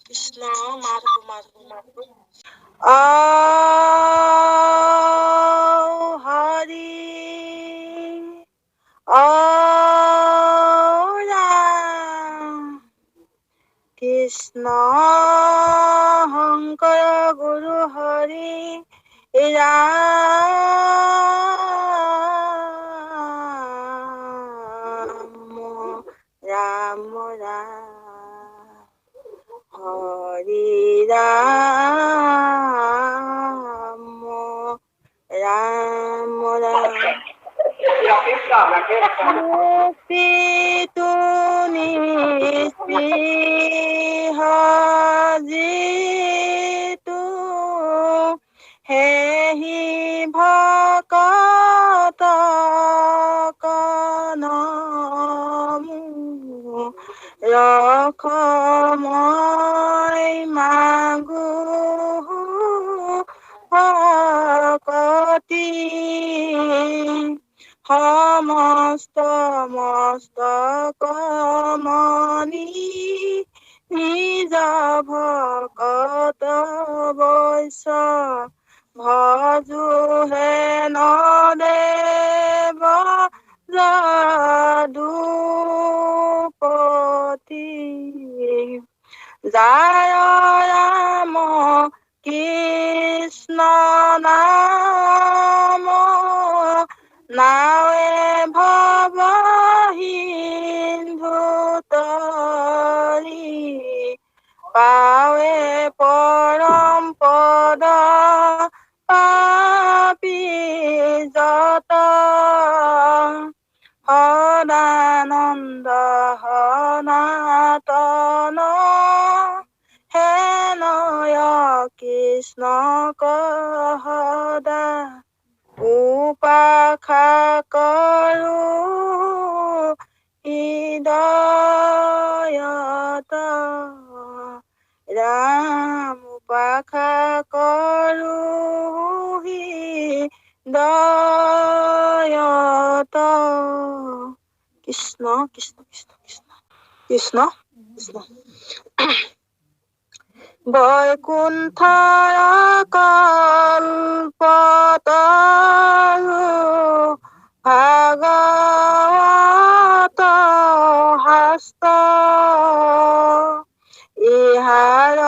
কৃষ্ণ মাধু হৰি ৰাম কৃষ্ণ শংকৰ গুৰু হৰি ৰাম ৰাম ৰাম হৰি ৰাম ৰাম ৰাম মুক্তিটো নিস্পৃহ যিটো হেহি ভকত কনমু ৰসময় মাগো ভকতি সমস্ত মস্তক মণি নিজ ভকত বৈশ্য ভজো হেন দেৱ যদুপতি জয় ৰাম কৃষ্ণ নাম নাৱে ভৱ সিন্ধু তৰি পাৱে পৰম পদ পাপী যত সদানন্দ সনাতন হেনয় কৃষ্ণ সদা উপাসা কৰো হৃদয়ত ৰাম উপাসা কৰো হৃদয়ত কৃষ্ণ কৃষ্ণ কৃষ্ণ কৃষ্ণ কৃষ্ণ কৃষ্ণ বৈকুণ্ঠৰ কল্পতৰু ভাগৱত শাস্ত্ৰ ইহাৰ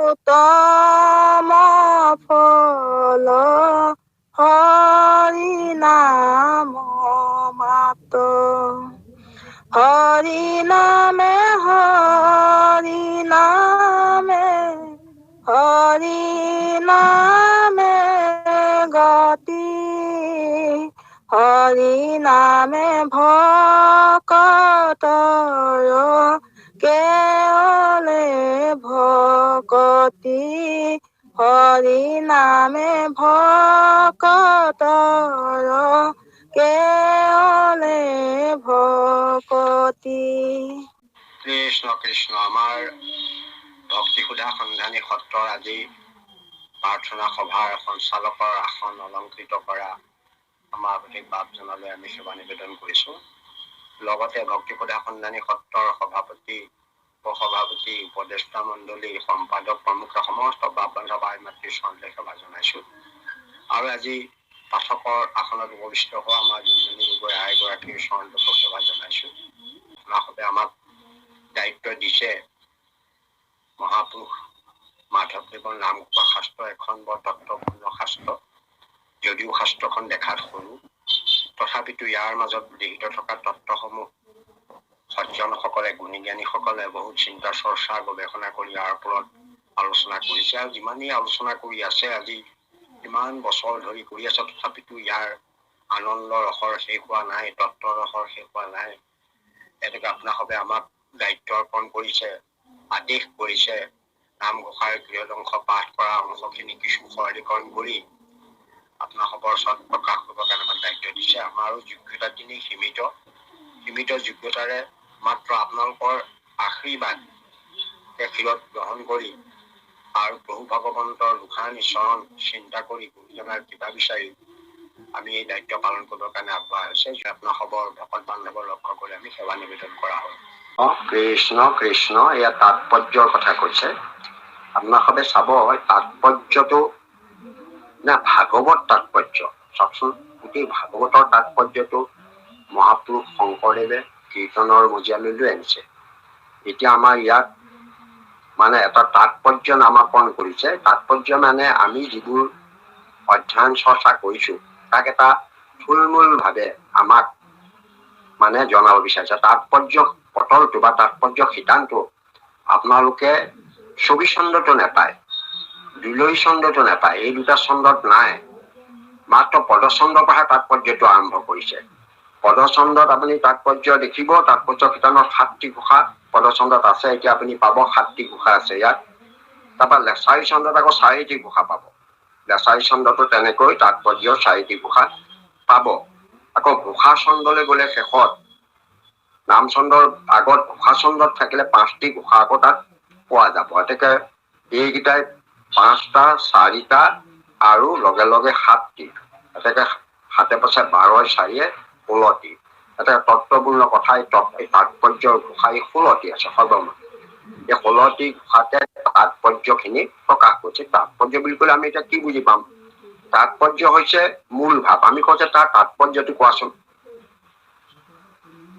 উত্তম ফল হৰি নাম মাত্ৰ হৰি নামে হৰি নামে হৰি নামে গতি হৰি নামে ভকতৰ কেৱলে ভকতি হৰি নামে ভকতৰ কেৱলে ভকতি কৃষ্ণ কৃষ্ণ। আমাৰ ভক্তি সুধা সন্ধানী সত্ৰৰ আজি প্ৰাৰ্থনা সভাৰ সঞ্চালকৰ আসন অলংকৃত কৰা আমাৰ প্ৰত্যেক বাপজনলৈ আমি সেৱা নিবেদন কৰিছো। লগতে ভক্তি সুধা সন্ধানী সত্ৰৰ সভাপতি উপসভাপতি উপদেষ্টা মণ্ডলী সম্পাদক প্ৰমুখ সমস্ত বাপ বান্ধৱ আই মাতৃ চৰণলৈ সেৱা জনাইছো। আৰু আজি পাঠকৰ আসনত উপবিষ্ট হোৱা আমাৰ জুনমণি গগৈ আইগৰাকীৰ চৰণলৈকো সেৱা জনাইছো। আপোনালোকে আমাক দায়িত্ব দিছে মহাপুৰুষ মাধৱদেৱৰ নাম কোৱা শাস্ত্ৰ এখন বৰ তত্বপূৰ্ণ শাস্ত্ৰ। যদিও শাস্ত্ৰখন দেখাত সৰু, তথাপিতো ইয়াৰ মাজত নিহিত থকা তত্ত্বসমূহ সজ্জনসকলে গুণী জ্ঞানীসকলে বহুত চিন্তা চৰ্চা গৱেষণা কৰি ইয়াৰ ওপৰত আলোচনা কৰিছে। আৰু যিমানেই আলোচনা কৰি আছে, আজি ইমান বছৰ ধৰি কৰি আছে, তথাপিতো ইয়াৰ আনন্দ ৰসৰ শেষ হোৱা নাই, তত্ত্ব ৰসৰ শেষ হোৱা নাই। গতিকে আপোনালোকে আমাক দায়িত্ব অৰ্পণ কৰিছে, আদেশ কৰিছে নামঘোষাৰ গৃহদংশ পাঠ কৰা অংশখিনি কিছু সৰলীকৰণ কৰি আপোনালোকৰ ওচৰত প্ৰকাশ কৰিবৰ কাৰণে আমাক দায়িত্ব দিছে। আমাৰো যোগ্যতা তিনি সীমিত যোগ্যতাৰে মাত্ৰ আপোনালোকৰ আশীৰ্বাদ শিৰত গ্ৰহণ কৰি আৰু প্ৰভু ভগৱন্তৰ দুখানি চৰণ চিন্তা কৰি গুৰুজনাৰ কিবা বিচাৰি আমি এই দায়িত্ব পালন কৰিবৰ কাৰণে আগবঢ়া হৈছে। আপোনালোকৰ ভকত বান্ধৱৰ লক্ষ্য কৰি আমি সেৱা নিবেদন কৰা হয়। কৃষ্ণ কৃষ্ণ, এয়া তাৎপৰ্যৰ কথা কৈছে। আপোনালোকে চাব তাৎপৰ্যটো না ভাগৱত তাৎপৰ্য চাওকচোন। গোটেই ভাগৱতৰ তাৎপৰ্যটো মহাপুৰুষ শংকৰদেৱে কীৰ্তনৰ মজিয়ালৈ লৈ আনিছে। এতিয়া আমাৰ ইয়াত মানে এটা তাৎপৰ্য নামাকৰণ কৰিছে। তাৎপৰ্য মানে আমি যিবোৰ অধ্যয়ন চৰ্চা কৰিছো তাক এটা থুলমূল ভাৱে আমাক মানে জনাব বিচাৰিছে। তাৎপৰ্য পটলটো বা তাৎপৰ্য শিতানটো আপোনালোকে 24 চন্দ্ৰতো নাপায়, 2 চন্দ্ৰতো নাপায়, এই দুটা চন্দ্ৰত নাই। মাত্ৰ পদচন্দ্ৰৰ পৰা তাৎপৰ্যটো আৰম্ভ কৰিছে। পদচন্দ্ৰত আপুনি তাৎপৰ্য দেখিব, তাৎপৰ্য শিতানত 7টি ঘোষা পদচন্দ্ৰত আছে। এতিয়া আপুনি পাব 7টি ঘোষা আছে ইয়াত। তাৰপৰা লেছাৰী চন্দ্ৰত আকৌ 4টি ঘোষা পাব। লেছাৰী চন্দ্ৰতো তেনেকৈ তাৎপৰ্য 4টি ঘোষা পাব। আকৌ ঘোষা চন্দ্ৰলৈ গলে শেষত নামচন্দ্ৰৰ আগত ঘোষা চন্দ্ৰত থাকিলে 5টি ঘোষা আকৌ তাত পোৱা যাব। গতিকে এইকেইটাই 5টা, 4টা আৰু লগে লগে 7টি। গতিকে 7 + 12 4 16টি। এটা তত্ত্বপূৰ্ণ কথা। এই তাৎপৰ্যৰ ঘোষা 16টি আছে সৰ্বমুঠ। এই 16টি ঘোষাতে তাৎপৰ্যখিনি প্ৰকাশ কৰিছে। তাৎপৰ্য বুলি ক'লে আমি এতিয়া কি বুজি পাম? তাৎপৰ্য হৈছে মূল ভাৱ। আমি কওঁ যে তাৰ তাৎপৰ্যটো কোৱাচোন।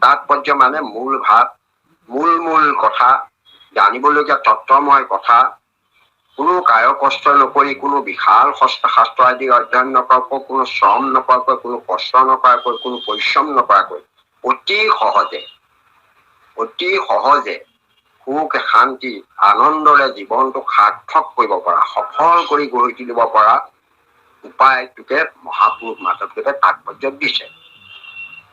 তাৎপৰ্য মানে মূল ভাৱ, মূল কথা, জানিবলগীয়া তত্ত্বময় কথা। কোনো কায় কষ্ট নকৰি, কোনো বিশাল শাস্ত্ৰ আদি অধ্যয়ন নকৰাকৈ, কোনো শ্ৰম নকৰাকৈ, কোনো কষ্ট নকৰাকৈ, কোনো পৰিশ্ৰম নকৰাকৈ অতি সহজে সুখ শান্তি আনন্দৰে জীৱনটোক সাৰ্থক কৰিব পৰা, সফল কৰি গঢ়ি তুলিব পৰা উপায়টোকে মহাপুৰুষ মাধৱদেৱে তাৎপৰ্য দিছে।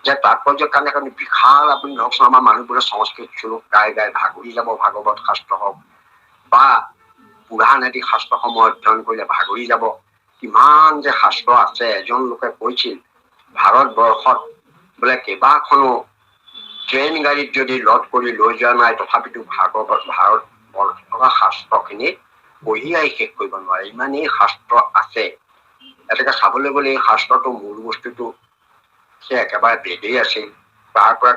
যে তাৎপৰ্যৰ কাৰণে বিশাল আপুনি ধৰকচোন আমাৰ মানুহবোৰে সংস্কৃত শ্লোক গাই ভাগৰি যাব। ভাগৱত শাস্ত্ৰ হওক বা পুৰাণ আদি শাস্ত্ৰসমূহ অধ্যয়ন কৰিলে ভাগৰি যাব। কিমান যে শাস্ত্ৰ আছে। এজন লোকে কৈছিল ভাৰতবৰ্ষত বোলে কেইবাখনো ট্ৰেইন গাড়ীত যদি লড কৰি লৈ যোৱা নাই তথাপিতো ভাৰত থকা শাস্ত্ৰখিনি পঢ়িয়াই শেষ কৰিব নোৱাৰে। ইমানেই শাস্ত্ৰ আছে। এতেকে চাবলৈ গ'লে এই শাস্ত্ৰটো মূল বস্তুটো সে একেবাৰে বেদেই আছিল। তাৰ পৰা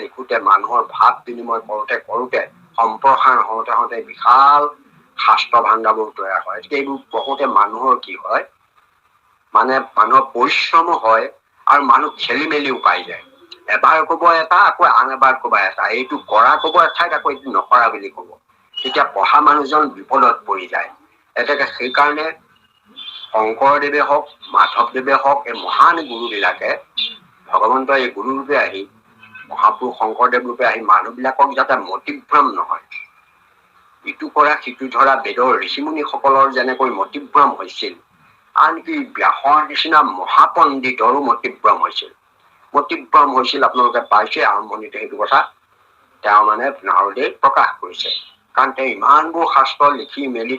লিখোতে মানুহৰ ভাৱ বিনিময় কৰোতে সম্প্ৰসাৰণ হওঁতে বিশাল শাস্ত্ৰ ভাণ্ডাৰবোৰ তৈয়াৰ হয়। এইবোৰ পঢ়োতে মানুহৰ কি হয়, মানে মানুহৰ পৰিশ্ৰমো হয় আৰু মানুহ খেলি মেলিও পাই যায়। এবাৰ কব এটা, আকৌ আন এবাৰ কব এটা। এইটো কৰা কব এঠাইত, আকৌ এইটো নকৰা বুলি কব। তেতিয়া পঢ়া মানুহজন বিপদত পৰি যায়। এতেকে সেইকাৰণে শংকৰদেৱে হওক, মাধৱদেৱে হওক, এই মহান গুৰুবিলাকে ভগৱন্তৰ এই গুৰুৰূপে আহি, মহাপুৰুষ শংকৰদেৱ ৰূপে আহি মানুহবিলাকক যাতে মতিভ্ৰম নহয়, ইটো কৰা সিটো ধৰা বেদৰ ঋষিমুনি সকলৰ যেনেকৈ মতিভ্ৰম হৈছিল, আনকি ব্যাসৰ নিচিনা মহাপণ্ডিতৰো মতিভ্ৰম হৈছিল। আপোনালোকে পাইছে আৰম্ভণিতে সেইটো কথা তেওঁ মানে নাৰদে প্ৰকাশ কৰিছে। কাৰণ তেওঁ ইমানবোৰ শাস্ত্ৰ লিখি মেলি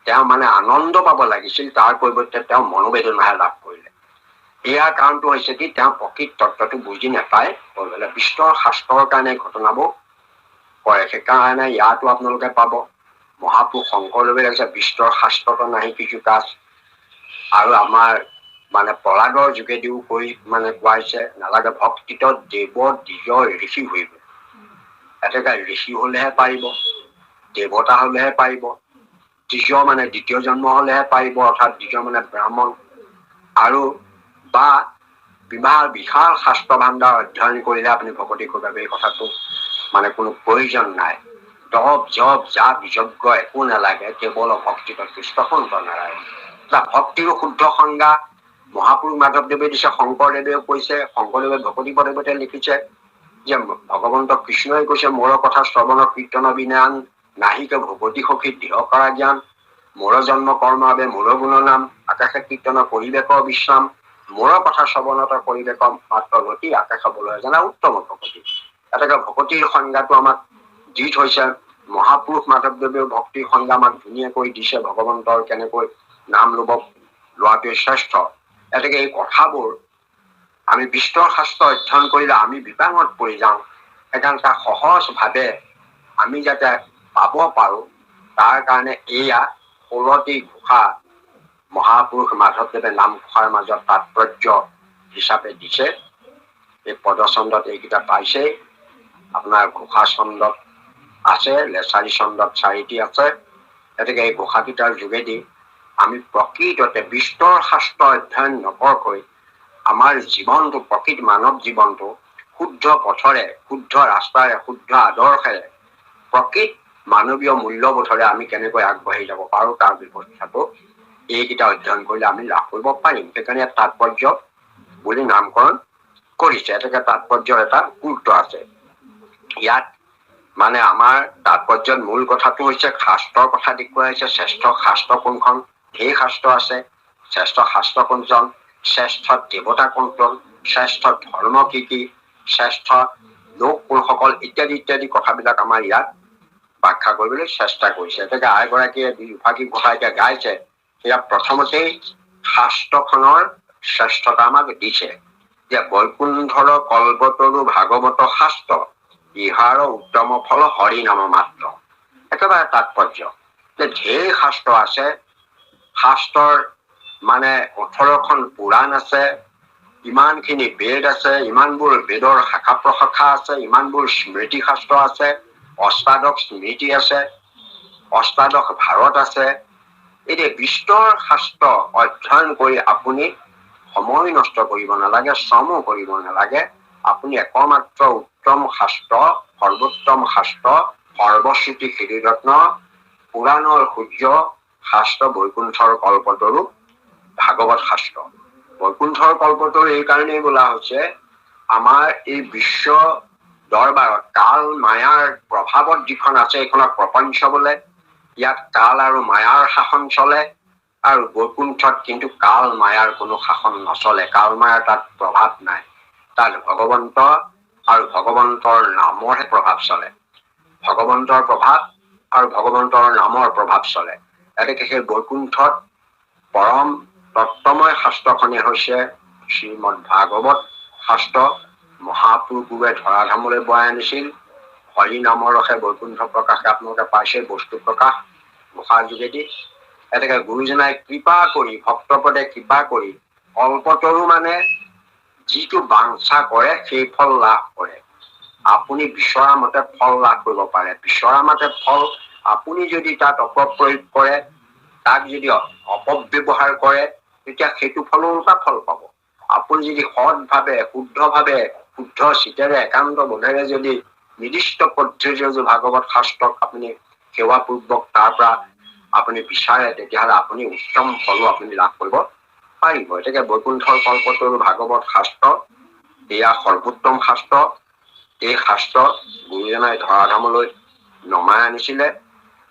তেওঁ মানে আনন্দ পাব লাগিছিল, তাৰ পৰিৱৰ্তে তেওঁ মনোবেদনাহে লাভ কৰিলে। ইয়াৰ কাৰণটো হৈছে কি, তেওঁ প্ৰকৃত তত্ত্বটো বুজি নাপায়, বিস্তৰ শাস্ত্ৰৰ কাৰণে ঘটনাবোৰ কৰে। সেইকাৰণে ইয়াতো আপোনালোকে পাব মহাপুৰুষ শংকৰদেৱে লাগিছে বিস্তৰ শাস্ত্ৰত নাহি কিছু কাজ। আৰু আমাৰ মানে প্ৰহ্লাদৰ যোগেদিও মানে কোৱাইছে, নালাগে ভক্তিত দেৱ দ্বিজ ঋষি হৈব। এতেকে ঋষি হলেহে পাৰিব, দেৱতা হলেহে পাৰিব, দ্বিজ মানে দ্বিতীয় জন্ম হলেহে পাৰিব, অৰ্থাৎ দ্বিজ মানে ব্ৰাহ্মণ। আৰু বা বিশাল শাস্ত্ৰ ভাণ্ডাৰ অধ্যয়ন কৰিলে আপুনি ভকতি কৰিব। এই কথাটো মানে কোনো প্ৰয়োজন নাই। দব জব জাপ যজ্ঞ একো নালাগে, কেৱল ভক্তিত কৃষ্ণ সন্ত নাৰায়ণ। ভক্তিৰো শুদ্ধ সংজ্ঞা মহাপুৰুষ মাধৱদেৱে দিছে, শংকৰদেৱেও কৈছে। শংকৰদেৱে ভকতি পদৱতে লিখিছে যে ভগৱন্ত কৃষ্ণই কৈছে, মোৰ কথা শ্ৰৱণ কীৰ্তন বিনান নাহিকে ভগতি সখী দৃঢ় কৰা জ্ঞান। মোৰ জন্ম কৰ্ম বাবে মোৰ গুণ নাম, আকাশে কীৰ্তন পৰিৱেশ বিশ্ৰাম। মোৰ কথা শ্ৰৱণত পৰিৱেশ মাত্ৰ গতি, আকাশ বলয় জনা উত্তম ভকতি। এতেকে ভকতিৰ সংজ্ঞাটো আমাক দি থৈছে। মহাপুৰুষ মাধৱদেৱেও ভক্তিৰ সংজ্ঞা আমাক ধুনীয়াকৈ দিছে, ভগৱন্তৰ কেনেকৈ নাম লোৱাটোৱে শ্ৰেষ্ঠ। এতেকে এই কথাবোৰ আমি বিস্তৰ শাস্ত্ৰ অধ্যয়ন কৰিলে আমি বিপাঙত পৰি যাওঁ। সেইকাৰণে তাক সহজ ভাৱে আমি যাতে পাব পাৰো, তাৰ কাৰণে এয়া 16টি ঘোষা মহাপুৰুষ মাধৱদেৱে নামঘোষাৰ মাজত তাৎপৰ্য হিচাপে দিছে। এই পদচন্দত এইকেইটা পাইছে। আপোনাৰ ঘোষা চন্দত আছে, লেচাৰী চন্দত 4টি আছে। গতিকে এই ঘোষাকেইটাৰ যোগেদি আমি প্ৰকৃততে বিস্তৰ শাস্ত্ৰ অধ্যয়ন নকৰাকৈ আমাৰ জীৱনটো, প্ৰকৃত মানৱ জীৱনটো শুদ্ধ পথৰে, শুদ্ধ ৰাস্তাৰে, শুদ্ধ আদৰ্শেৰে, প্ৰকৃত মানৱীয় মূল্যবোধৰে আমি কেনেকৈ আগবাঢ়ি যাব পাৰো তাৰ ব্যৱস্থাটো এইকেইটা অধ্যয়ন কৰিলে আমি লাভ কৰিব পাৰিম। সেইকাৰণে তাৎপৰ্য বুলি নামকৰণ কৰিছে। এতেকে তাৎপৰ্যৰ এটা গুৰুত্ব আছে। ইয়াত মানে আমাৰ তাৎপৰ্যত মূল কথাটো হৈছে শাস্ত্ৰৰ কথা দেখুৱাইছে। শ্ৰেষ্ঠ শাস্ত্ৰ কোনখন, ধেৰ শাস্ত্ৰ আছে। শ্ৰেষ্ঠ শাস্ত্ৰ কোনজন, শ্ৰেষ্ঠ দেৱতা কোনজন, শ্ৰেষ্ঠ ধৰ্ম কি কি, শ্ৰেষ্ঠ লোক কোনসকল, ইত্যাদি ইত্যাদি কথাবিলাক আমাৰ ইয়াত ব্যাখ্যা কৰিবলৈ চেষ্টা কৰিছে। গতিকে আইগৰাকীয়ে বিভাগী ঘোষা এতিয়া গাইছে, সেয়া প্ৰথমতেই শাস্ত্ৰখনৰ শ্ৰেষ্ঠতা আমাক দিছে যে বৈকুণ্ঠৰ কল্পতৰু ভাগৱত শাস্ত্ৰ, ইহাৰ উত্তম ফল হৰি নাম মাত্ৰ। একেবাৰে তাৎপৰ্য যে ঢেৰ শাস্ত্ৰ আছে। শাস্ত্ৰৰ মানে 18খন পুৰাণ আছে, ইমানখিনি বেদ আছে, ইমানবোৰ বেদৰ শাখা প্ৰশাখা আছে, ইমানবোৰ স্মৃতি শাস্ত্ৰ আছে, অষ্টাদশ স্মৃতি আছে, অষ্টাদশ ভাৰত আছে। এতিয়া বিস্তৰ শাস্ত্ৰ অধ্যয়ন কৰি আপুনি সময় নষ্ট কৰিব নালাগে, শ্ৰমো কৰিব নালাগে। আপুনি একমাত্ৰ উত্তম শাস্ত্ৰ, সৰ্বোত্তম শাস্ত্ৰ, সৰ্বশ্ৰুতি হৃদয়ৰত্ন, পুৰাণৰ সূৰ্য শাস্ত্ৰ বৈকুণ্ঠৰ কল্পতৰু ভাগৱত শাস্ত্ৰ। বৈকুণ্ঠৰ কল্পতৰু এই কাৰণেই বোলা হৈছে, আমাৰ এই বিশ্ব দৰবাৰত কাল মায়াৰ প্ৰভাৱত যিখন আছে এইখনক প্ৰপঞ্চ বোলে। ইয়াত কাল আৰু মায়াৰ শাসন চলে, আৰু বৈকুণ্ঠত কিন্তু কাল মায়াৰ কোনো শাসন নচলে। কাল মায়াৰ তাত প্ৰভাৱ নাই, তাত ভগৱন্ত আৰু ভগৱন্তৰ নামৰহে প্ৰভাৱ চলে। ভগৱন্তৰ প্ৰভাৱ আৰু ভগৱন্তৰ নামৰ প্ৰভাৱ চলে। গতিকে সেই বৈকুণ্ঠত পৰম তত্ত্বময় শাস্ত্ৰখনে হৈছে শ্ৰীমদ ভাগৱত শাস্ত্ৰ। মহাপুৰুষে ধৰাধামলৈ বয়াই আনিছিল। হৰি নামৰ ৰসে বৈকুণ্ঠ প্ৰকাশে আপোনালোকে পাইছে, বস্তু প্ৰকাশ ঘোষাৰ যোগেদি। গতিকে গুৰুজনাই কৃপা কৰি, ভক্তপদে কৃপা কৰি, কল্পতৰু মানে যিটো বাঞ্ছা কৰে সেই ফল লাভ কৰে। আপুনি বিচৰা মতে ফল লাভ কৰিব পাৰে। বিচৰা মতে ফল আপুনি যদি তাত অপপ্ৰয়োগ কৰে, তাক যদি অপব্যৱহাৰ কৰে, তেতিয়া সেইটো ফলতা ফল পাব। আপুনি যদি সৎভাৱে, শুদ্ধভাৱে, শুদ্ধ চিতেৰে, একান্ত বোধেৰে যদি নিৰ্দিষ্ট পদ্ধতিৰে ভাগৱত শাস্ত্ৰক আপুনি সেৱাপূৰ্বক তাৰ পৰা আপুনি বিচাৰে, তেতিয়াহ'লে আপুনি উত্তম ফলো আপুনি লাভ কৰিব পাৰিব। গতিকে বৈকুণ্ঠৰ কল্পতৰু ভাগৱত শাস্ত্ৰ এয়া সৰ্বোত্তম শাস্ত্ৰ। এই শাস্ত্ৰ গুৰুজনাই ধৰাধামলৈ নমাই আনিছিলে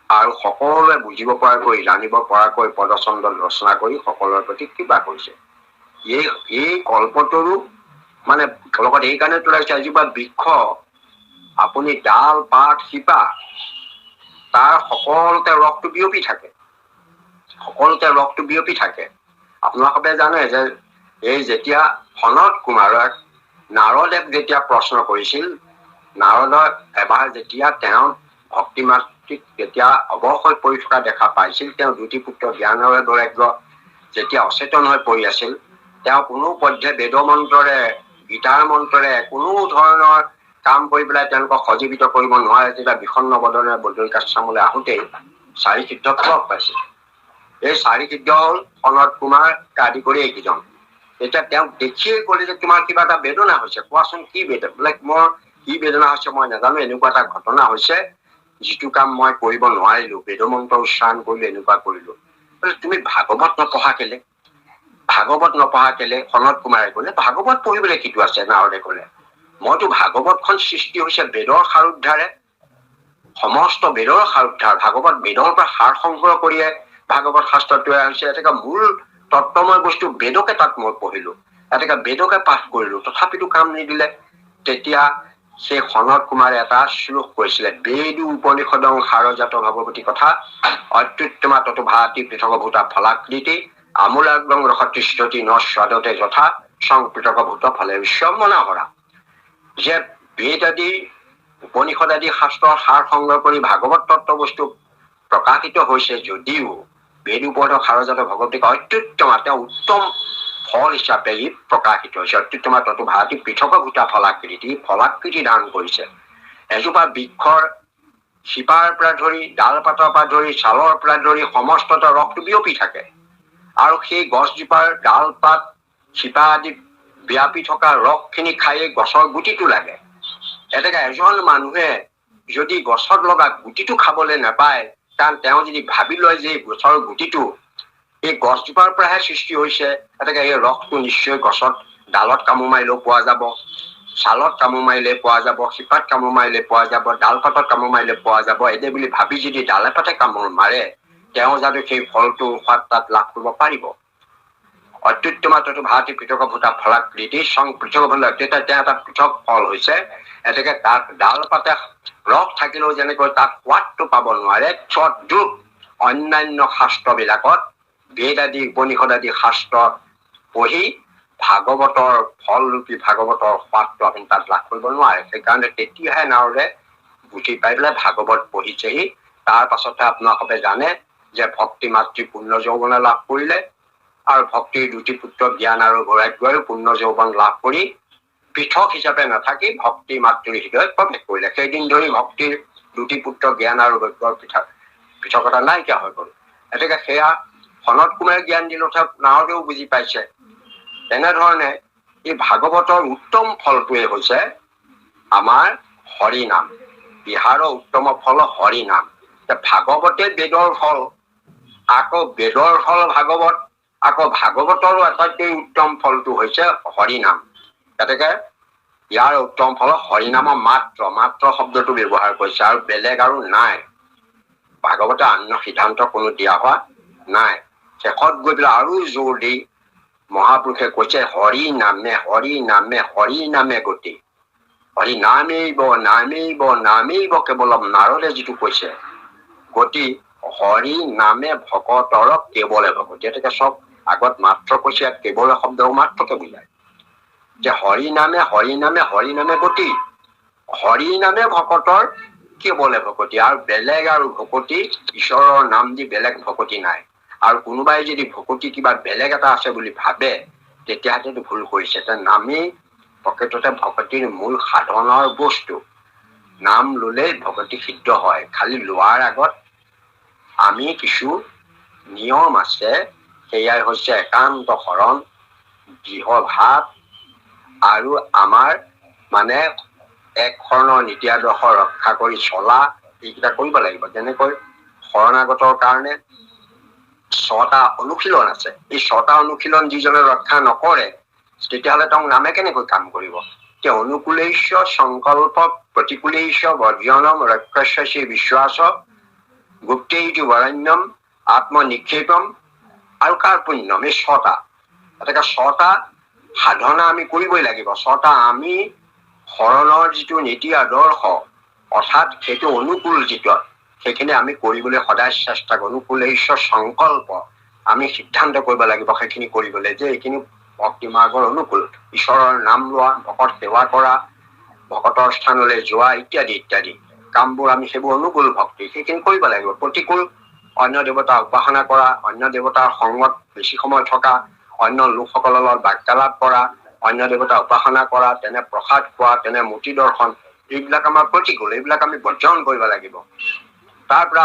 আৰু সকলোৱে বুজিব পৰাকৈ, জানিব পৰাকৈ পদচন্দ ৰচনা কৰি সকলোৰে প্ৰতি কৃপা কৰিছে। এই কল্পতৰু মানে লগত এই কাৰণে তোলাইছে, এজোপা বৃক্ষ আপুনি ডাল, পাত, শিপা তাৰ সকলোতে ৰসটো বিয়পি থাকে, সকলোতে ৰসটো বিয়পি থাকে। আপোনালোকে জানে যে এই যেতিয়া সনত কুমাৰক নাৰদেৱ যেতিয়া প্ৰশ্ন কৰিছিল, নাৰদক এবাৰ যেতিয়া তেওঁ ভক্তি মাতৃক যেতিয়া অৱসৰ পৰি থকা দেখা পাইছিল, তেওঁ দুটি পুত্ৰ জ্ঞানৰে দৈৰাগ্য যেতিয়া অচেতন হৈ পৰি আছিল, তেওঁ কোনো পধ্যে বেদ মন্ত্ৰৰে, গীতাৰ মন্ত্ৰৰে কোনো ধৰণৰ কাম কৰি পেলাই তেওঁলোকক সজীৱিত কৰিব নোৱাৰে। যেতিয়া বিষণ্ণ বদনেৰে বদৰিকাশ্ৰমলৈ আহোঁতেই 4 সিদ্ধক লগ পাইছিল। এই 4 সিদ্ধ হল সনত কুমাৰ আদি কৰি এইকেইজন। এতিয়া তেওঁক দেখিয়ে ক'লে যে তোমাৰ কিবা এটা বেদনা হৈছে, কোৱাচোন কি বেদনা? বোলে মোৰ কি বেদনা হৈছে মই নাজানো, এনেকুৱা এটা ঘটনা হৈছে যিটো কাম মই কৰিব নোৱাৰিলো, বেদমন্ত্ৰ উচ্চাৰণ কৰিলো, এনেকুৱা কৰিলো। বোলে তুমি ভাগৱত নপঢ়া কেলে? ভাগৱত নপঢ়া কেলে? সনত কুমাৰে ক'লে ভাগৱত পঢ়িবলৈ কিটো আছে? নাৰদে ক'লে মইতো ভাগৱতখন সৃষ্টি হৈছে বেদৰ সাৰ উদ্ধাৰে, সমস্ত বেদৰ সাৰ উদ্ধাৰ। ভাগৱত বেদৰ পৰা সাৰ সংগ্ৰহ কৰিয়ে ভাগৱত শাস্ত্ৰ তৈয়াৰ হৈছে। এটা মূল তত্ত্বময় বস্তু বেদকে তাত মই পঢ়িলো, এটা বেদকে পাঠ কৰিলো, তথাপিতো কাম নিদিলে। তেতিয়া সেই সনত কুমাৰে এটা শ্লোক কৈছিলে, বেদু উপনিষদং সাৰজাত ভগৱতী কথা অত্যুত্তমা ততো ভাতি পৃথকভূতা ফলাকৃতি আমূলাগ্ৰং ৰসতিষ্ঠতি ন স্বাদতে যথা সংপৃথকভূত ফলে বিশ্ব মনাহৰা। যে বেদ আদি উপনিষদ আদি শাস্ত্ৰৰ সাৰ সংগ্ৰহ কৰি ভাগৱত তত্ত্ব বস্তু প্ৰকাশিত হৈছে যদিও বেদ উপনিষদ সাৰজাত ভগৱতীক অত্যুত্তমা, তেওঁ উত্তম ফল হিচাপে ই প্ৰকাশিত হৈছে। অত্যুত্তমা ততো ভাতি পৃথকভূতা ফলাকৃতি, ফলাকৃতি দান কৰিছে। এজোপা বৃক্ষৰ শিপাৰ পৰা ধৰি ডাল পাতৰ পৰা ধৰি ছালৰ পৰা ধৰি সমস্ততে ৰসটো বিয়পি থাকে আৰু সেই গছজোপাৰ ডাল পাত শিপা আদি বিয়পি থকা ৰসখিনি খায়ে গছৰ গুটিটো লাগে। এতেকে এজন মানুহে যদি গছত লগা গুটিটো খাবলৈ নাপায়, কাৰণ তেওঁ যদি ভাবি লয় যে গছৰ গুটিটো এই গছজোপাৰ পৰাহে সৃষ্টি হৈছে, এতেকে এই ৰসটো নিশ্চয় গছত ডালত কামোৰ মাৰিলেও পোৱা যাব, ছালত কামোৰ মাৰিলে পোৱা যাব, শিপাত কামোৰ মাৰিলে পোৱা যাব, ডাল পাতত কামোৰ মাৰিলে পোৱা যাব। এনে বুলি ভাবি যদি ডালে পাতে কামোৰ মাৰে, তেওঁ যাতে সেই ফলটো সোৱাদ তাত লাভ কৰিব পাৰিব। অত্যুত্তমাত্ৰটো ভাৰতী পৃথক ভূতা ফলাকৃতি সং পৃথক ফল, তেতিয়া তেওঁ এটা পৃথক ফল হৈছে। এতেকে তাত ডাল পাতে ৰস থাকিলেও যেনেকৈ তাত সোৱাদটো পাব নোৱাৰে, তদ্ৰূপ অন্যান্য শাস্ত্ৰবিলাকত বেদ আদি উপনিষদ আদি শাস্ত্ৰ পঢ়ি ভাগৱতৰ ফলৰূপী ভাগৱতৰ সোৱাদটো আপুনি তাত লাভ কৰিব নোৱাৰে। সেইকাৰণে তেতিয়াহে নাৰদে বুজি পাই পেলাই ভাগৱত পঢ়িছেহি। তাৰ পাছতহে আপোনালোকে জানে যে ভক্তি মাতৃ পূৰ্ণ যৌৱনে লাভ কৰিলে আৰু ভক্তিৰ দুটি পুত্ৰ জ্ঞান আৰু বৈৰাগ্যই পূৰ্ণ যৌৱন লাভ কৰি পৃথক হিচাপে নাথাকি ভক্তি মাতৃৰ হৃদয়ত প্ৰৱেশ কৰিলে। সেইদিন ধৰি ভক্তিৰ দুটি পুত্ৰ জ্ঞান আৰু বৈৰাগ্যৰ পৃথকতা নাইকিয়া হৈ গল। এতেকে সেয়া সনত কুমাৰে জ্ঞান দিলতহে নাৰদেও বুজি পাইছে। তেনেধৰণে এই ভাগৱতৰ উত্তম ফলটোৱে হৈছে আমাৰ হৰি নাম। বিহাৰৰ উত্তম ফল হৰি নাম। ভাগৱতে বেদৰ ফল, আকৌ বেদৰ ফল ভাগৱত, আকৌ ভাগৱতৰো আটাইতকৈ উত্তম ফলটো হৈছে হৰি নাম। গতিকে ইয়াৰ উত্তম ফল হৰিনামৰ মাত্ৰ, মাত্ৰ শব্দটো ব্যৱহাৰ কৰিছে আৰু বেলেগ আৰু নাই। ভাগৱতে অন্য সিদ্ধান্ত কোনো দিয়া হোৱা নাই। শেষত গৈ পেলাই আৰু জোৰ দি মহাপুৰুষে কৈছে হৰি নামে হৰি নামে হৰি নামে গতি। হৰি নামেইব নামেইব নামেইব কেৱলম, নাৰদে যিটো কৈছে গতি হৰি নামে ভকতৰ কেৱলে ভকতি। এতেকে চব আগত মাত্ৰ কৈছে, ইয়াত কেৱলে শব্দও মাত্ৰকে বুজায় যে হৰি নামে হৰি নামে হৰি নামে গতি, হৰি নামে ভকতৰ কেৱলে ভকতি। আৰু বেলেগ আৰু ভকতি ঈশ্বৰৰ নাম দি বেলেগ ভকতি নাই। আৰু কোনোবাই যদি ভকতি কিবা বেলেগ এটা আছে বুলি ভাবে তেতিয়াহ'লে ভুল কৰিছে। নামেই প্ৰকৃততে ভকতিৰ মূল সাধনৰ বস্তু। নাম ললেই ভকতি সিদ্ধ হয়। খালি লোৱাৰ আগত আমি কিছু নিয়ম আছে, সেয়াই হৈছে একান্ত শৰণ, দৃঢ় ভাৱ আৰু আমাৰ মানে এক শৰণৰ নীতি আদৰ্শ ৰক্ষা কৰি চলা, এইকেইটা কৰিব লাগিব। যেনেকৈ শৰণাগতৰ কাৰণে 6টা অনুশীলন আছে। এই 6টা অনুশীলন যিজনে ৰক্ষা নকৰে তেতিয়াহ'লে তেওঁক নামে কেনেকৈ কাম কৰিব। তেওঁ অনুকূলেশ্য সংকল্প প্ৰতিকূলেশ্য বৰ্জনম ৰক্ষস্য বিশ্বাস গুপ্তেইটো বৰণ্যম আত্মনিক্ষেপম আৰু কাৰ্পুণ্যম। এই 6টা, গতিকে 6টা সাধনা আমি কৰিবই লাগিব। 6টা আমি শৰণৰ যিটো নীতি আদৰ্শ অৰ্থাৎ সেইটো অনুকূল যিটো, সেইখিনি আমি কৰিবলৈ সদায় চেষ্টা কৰোঁ। অনুকূলে ঈশ্বৰ সংকল্প আমি সিদ্ধান্ত কৰিব লাগিব সেইখিনি কৰিবলৈ, যে এইখিনি ভক্তি মাৰ্গৰ অনুকূল। ঈশ্বৰৰ নাম লোৱা, ভকত সেৱা কৰা, ভকতৰ স্থানলৈ যোৱা ইত্যাদি ইত্যাদি কামবোৰ আমি সেইবোৰ অনুকূল ভক্তি, সেইখিনি কৰিব লাগিব। প্ৰতিকূল অন্য দেৱতা উপাসনা কৰা, অন্য দেৱতাৰ সংগত বেছি সময় থকা, অন্য লোকসকলৰ লগত বাৰ্তালাপ কৰা, অন্য দেৱতা উপাসনা কৰা, তেনে প্ৰসাদ খোৱা, তেনে মূৰ্তি দৰ্শন, এইবিলাক আমাৰ প্ৰতিকূল। এইবিলাক আমি বৰ্জন কৰিব লাগিব। তাৰ পৰা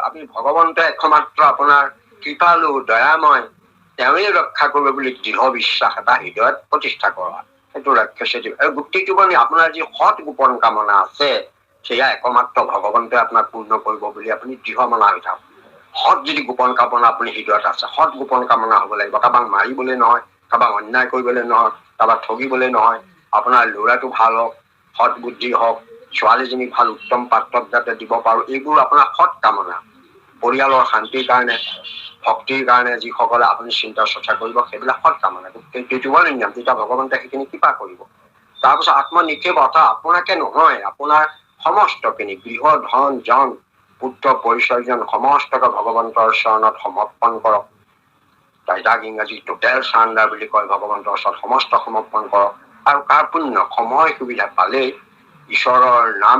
আপুনি ভগৱন্ত একমাত্ৰ আপোনাৰ কৃপালু দয়াময়, তেওঁৱেই ৰক্ষা কৰিব বুলি দৃঢ় বিশ্বাস এটা হৃদয়ত প্ৰতিষ্ঠা কৰা, সেইটো ৰাক্ষসে দিব। আৰু গোটেই জীৱনী আপোনাৰ যি সৎ গোপন কামনা আছে সেয়া একমাত্ৰ ভগৱন্তই আপোনাক পূৰ্ণ কৰিব বুলি আপুনি দৃঢ় মনা হৈ থাকক। সৎ যদি গোপন কামনা আপুনি হৃদয়ত আছে, সৎ গোপন কামনা হ'ব লাগিব। কাৰোবাক মাৰিবলৈ নহয়, কাৰোবাক অন্যায় কৰিবলৈ নহয়, কাৰোবাক ঠগিবলৈ নহয়, আপোনাৰ ল'ৰাটো ভাল হওক, সৎ বুদ্ধি হওক, ছোৱালীজনীক ভাল উত্তম পাত্ৰক যাতে দিব পাৰো, এইবোৰ আপোনাৰ সৎ কামনা। পৰিয়ালৰ শান্তিৰ কাৰণে, ভক্তিৰ কাৰণে যিসকলে আপুনি চিন্তা চৰ্চা কৰিব, সেইবিলাক সৎ কামনা। তেতিয়া ভগৱন্তে সেইখিনি কৃপা কৰিব। তাৰপিছত আত্মনিক্ষেপ, অৰ্থাৎ আপোনাকে নহয়, আপোনাৰ সমস্তখিনি গৃহ ধন জন পুত্ৰ পৰিচয়জন সমস্তকে ভগৱন্তৰ চৰণত সমৰ্পণ কৰক। তাক ইংৰাজী টোটেল চাৰেণ্ডাৰ বুলি কয়। ভগৱন্তৰ ওচৰত সমস্ত সমৰ্পণ কৰক। আৰু কাৰ্পুণ্য, সময় সুবিধা পালেই ঈশ্বৰৰ নাম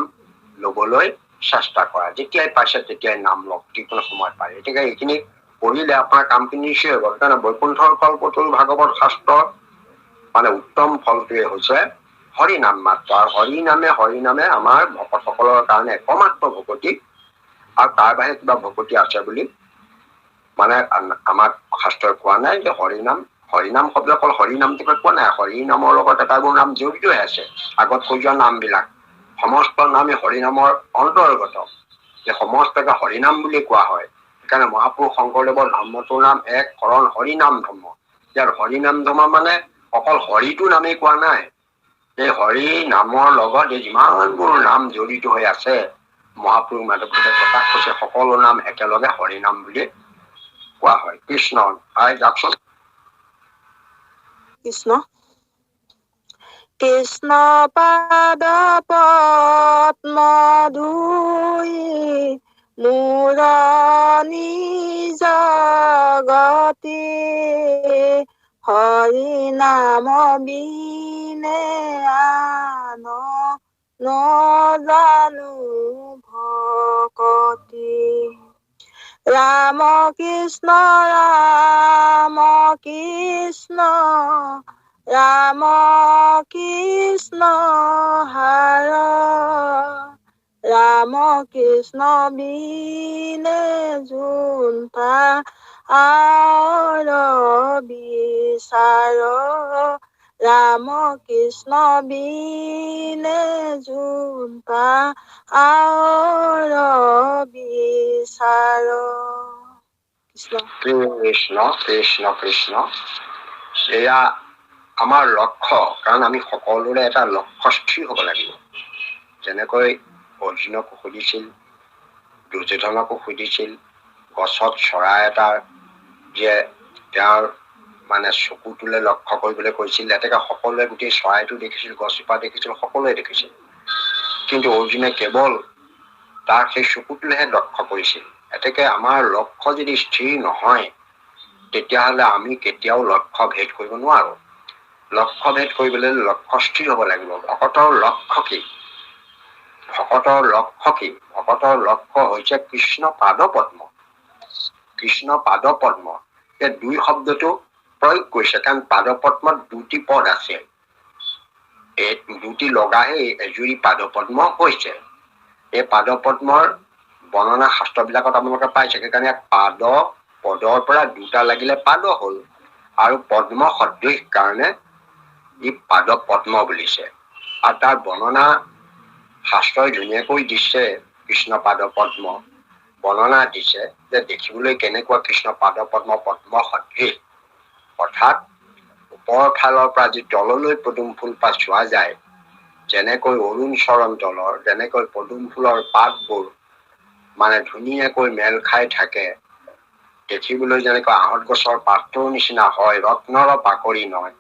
লবলৈ চেষ্টা কৰা। যেতিয়াই পাইছে তেতিয়াই নাম লওক, যিকোনো সময় পায়। গতিকে এইখিনি কৰিলে আপোনাৰ কামখিনি নিশ্চয় হৈ গ'ল। কাৰণ বৈকুণ্ঠৰ কল্পতৰু ভাগৱত শাস্ত্ৰৰ মানে উত্তম ফলটোৱে হৈছে হৰি নাম মাত্ৰ। আৰু হৰি নামে আমাৰ ভকতসকলৰ কাৰণে একমাত্ৰ ভকতি। আৰু তাৰ বাহিৰে কিবা ভকতি আছে বুলি মানে আমাক শাস্ত্ৰই কোৱা নাই যে হৰিনাম শব্দ অকল হৰিনামটোকে কোৱা নাই। হৰি নামৰ লগত এটাবোৰ নাম জড়িত হৈ আছে। আগত কৈ যোৱা নামবিলাক সমস্ত নামেই হৰিনামৰ অন্তৰ্গত। যে সমস্তকে হৰিনাম বুলি কোৱা হয়। সেইকাৰণে মহাপুৰুষ শংকৰদেৱৰ ধৰ্মটোৰ নাম এক শৰণ হৰিনাম ধৰ্ম। ইয়াৰ হৰিনাম ধৰ্ম মানে অকল হৰিটো নামেই কোৱা নাই। এই হৰি নামৰ লগত এই যিমানবোৰ নাম জড়িত হৈ আছে, মহাপুৰুষ মাধৱদেৱে প্ৰকাশ কৰিছে সকলো নাম একেলগে হৰিনাম বুলি কোৱা হয়। কৃষ্ণ যাওকচোন। কৃষ্ণ কৃষ্ণ পাদ পদ্ম ধুই মোৰ নিজ গতি হৰি নাম বিনে আন নজানো ভকতি। ৰাম কৃষ্ণ ৰাম কৃষ্ণ ৰাম কৃষ্ণ হৰ ৰাম কৃষ্ণ বিনে যোন পাৰ বিচাৰ ৰাম কৃষ্ণ বিনে যোন পাৰ বিচাৰ। কৃষ্ণ কৃষ্ণ কৃষ্ণ। এয়া আমাৰ লক্ষ্য। কাৰণ আমি সকলোৰে এটা লক্ষ্য স্থিৰ হব লাগিব। যেনেকৈ অৰ্জুনকো সুধিছিল, দুৰ্যোধনকো সুধিছিল, গছত চৰাই এটাৰ যে তেওঁৰ মানে চকুটোলে লক্ষ্য কৰিবলৈ কৈছিল। এতেকে সকলোৱে গোটেই চৰাইটো দেখিছিল, গছজোপা দেখিছিল, সকলোৱে দেখিছিল। কিন্তু অৰ্জুনে কেৱল তাৰ সেই চকুটোলেহে লক্ষ্য কৰিছিল। এতেকে আমাৰ লক্ষ্য যদি স্থিৰ নহয়, তেতিয়াহলে আমি কেতিয়াও লক্ষ্য ভেদ কৰিব নোৱাৰো। লক্ষ্য ভেদ কৰিবলৈ লক্ষ্য স্থিৰ হব লাগিব। ভকতৰ লক্ষ্য কি? ভকতৰ লক্ষ্য কি? ভকতৰ লক্ষ্য হৈছে কৃষ্ণ পাদ পদ্ম। কৃষ্ণ পাদ পদ্ম এই দুই শব্দটো প্ৰয়োগ কৰিছে। কাৰণ পাদ পদ্মত দুটি পদ আছে। এই দুটি লগাহে এজুৰি পাদ পদ্ম হৈছে। এই পাদ পদ্মৰ বৰ্ণনা শাস্ত্ৰবিলাকত আপোনালোকে পাইছে। সেইকাৰণে পদৰ পৰা দুটা লাগিলে পাদ হল, আৰু পদ্ম সদৃশ কাৰণে ই পাদ পদ্ম বুলিছে। আৰু তাৰ বৰ্ণনা শাস্ত্ৰই ধুনীয়াকৈ দিছে। কৃষ্ণ পাদ পদ্ম বৰ্ণনা দিছে যে দেখিবলৈ কেনেকুৱা কৃষ্ণ পাদ পদ্ম পদ্ম সদৃশ। অৰ্থাৎ ওপৰৰ ফালৰ পৰা যি তললৈ পদুম ফুলপাহ চোৱা যায়, যেনেকৈ অৰুণ চৰণ তলৰ যেনেকৈ পদুম ফুলৰ পাতবোৰ মানে ধুনীয়াকৈ মেল খাই থাকে, দেখিবলৈ যেনেকৈ আহঁত গছৰ পাতটোৰ নিচিনা হয়, ৰত্নৰ পাকৰি নহয়,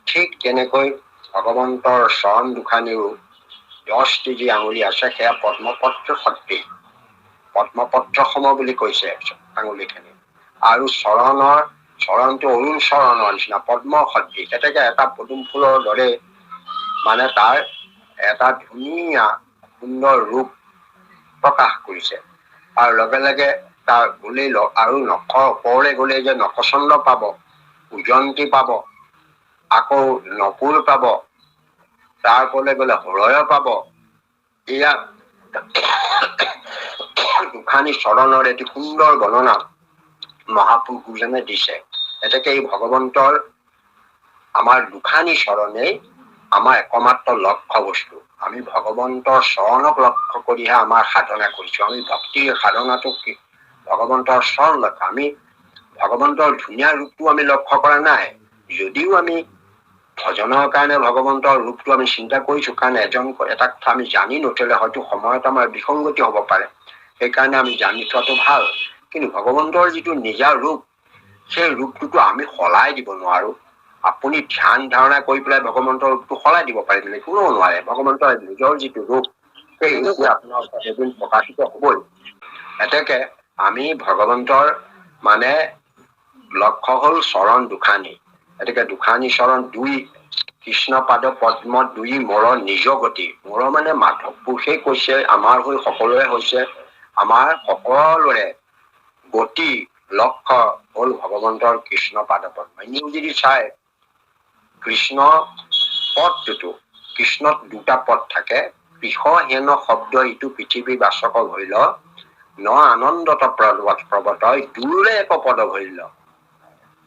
ঠিক তেনেকৈ ভগৱন্তৰ চৰণ দুখানিও 10টি যি আঙুলি আছে সেয়া পদ্মপত্ৰ সদৃশ। পদ্মপত্ৰ সম বুলি কৈছে আঙুলিখিনি। আৰু চৰণটো অৰুণ চৰণৰ নিচিনা পদ্ম সদৃশ। তেনেকে এটা পদুম ফুলৰ দৰে মানে তাৰ এটা ধুনীয়া সুন্দৰ ৰূপ প্ৰকাশ কৰিছে। আৰু লগে লগে তাৰ গলেই আৰু নখৰ ওপৰলে গলে যে নখচন্দ পাব, উজন্তি পাব, আকৌ নকুল পাব, তাৰ ওপৰলে গলে হৃদয় পাব। এয়া দুখানি চৰণৰ এটি সুন্দৰ গণনা মহাপুৰুষজনে দিছে। এতেকে এই ভগৱন্তৰ আমাৰ দুখানি চৰণেই আমাৰ একমাত্ৰ লক্ষ্য বস্তু। আমি ভগৱন্তৰ চৰণক লক্ষ্য কৰিহে আমাৰ সাধনা কৰিছো। আমি ভক্তিৰ সাধনাটো কি? ভগৱন্তৰ চৰণ লক্ষ্য। আমি ভগৱন্তৰ ধুনীয়া ৰূপটো আমি লক্ষ্য কৰা নাই। যদিও আমি ভজনৰ কাৰণে ভগৱন্তৰ ৰূপটো আমি চিন্তা কৰিছো, কাৰণ এটা কথা আমি জানি নথলে হয়তো সময়ত আমাৰ বিসংগতি হব পাৰে। সেইকাৰণে আমি জানি থোৱাটো ভাল। কিন্তু ভগৱন্তৰ যিটো নিজা ৰূপ, সেই ৰূপটোতো আমি সলাই দিব নোৱাৰো। আপুনি ধ্যান ধাৰণা কৰি পেলাই ভগৱন্তৰ ৰূপটো সলাই দিব পাৰিব নেকি? কোনেও নোৱাৰে। ভগৱন্তৰ নিজৰ যিটো ৰূপ, সেই ৰূপে আপোনাৰ এদিন প্ৰকাশিত হবই। এতেকে আমি ভগৱন্তৰ মানে লক্ষ্য হল চৰণ দুখানি। এতেকে দুখানি চৰণ দুই, কৃষ্ণ পাদ পদ্ম দুই মোৰ নিজ গতি। মোৰ মানে মাধৱ পুৰুষে কৈছে, আমাৰ হৈ সকলোৰে হৈছে, আমাৰ সকলোৰে গতি লক্ষ্য হল ভগৱন্তৰ কৃষ্ণ পাদ পদ্ম। এনেও যদি চাই কৃষ্ণ পদটোতো কৃষ্ণত দুটা পদ থাকে। কৃষ হেন শব্দ ইটো পৃথিৱী বাচক ভৈল, ন আনন্দত প্ৰবতয় দূৰে এক পদ ভৈল।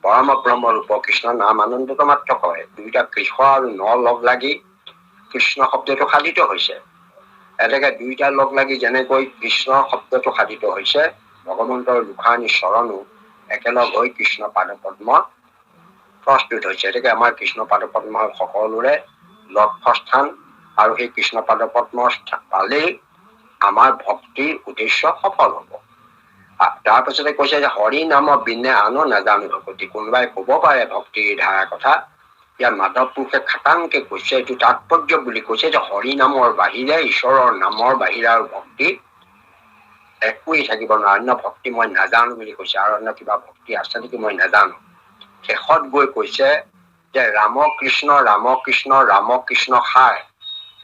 পৰম ব্ৰহ্ম ৰূপ কৃষ্ণ নাম আনন্দত মাত্ৰ কয়। দুইটা কৃষ আৰু ন লগ লাগি কৃষ্ণ শব্দটো সাধিত হৈছে। এনেকে দুইটা লগ লাগি যেনেকৈ কৃষ্ণ শব্দটো সাধিত হৈছে, ভগৱন্তৰ দুখানি চৰণো একেলগ হৈ কৃষ্ণ পাদপদ্ম প্ৰস্তুত হৈছে। গতিকে আমাৰ কৃষ্ণ পাদপদ্ম সকলোৰে লক্ষ্যস্থান, আৰু সেই কৃষ্ণ পাদপদ্ম পালেই আমাৰ ভক্তিৰ উদ্দেশ্য সফল হ'ব। তাৰপিছতে কৈছে যে হৰি নাম বিনে আনো নাজানো ভকতি। কোনোবাই কব পাৰে ভক্তিৰ ধাৰাৰ কথা, ইয়াত মাধৱ পুৰুষে খাটাংকে কৈছে, এইটো তাৎপৰ্য বুলি কৈছে যে হৰি নামৰ বাহিৰে, ঈশ্বৰৰ নামৰ বাহিৰে আৰু ভক্তি একোৱেই থাকিব নোৱাৰে। অন্য ভক্তি মই নাজানো বুলি কৈছে, আৰু অন্য কিবা ভক্তি আছে নেকি মই নাজানো। শেষত গৈ কৈছে যে ৰামকৃষ্ণ ৰামকৃষ্ণ ৰামকৃষ্ণ সাৰ,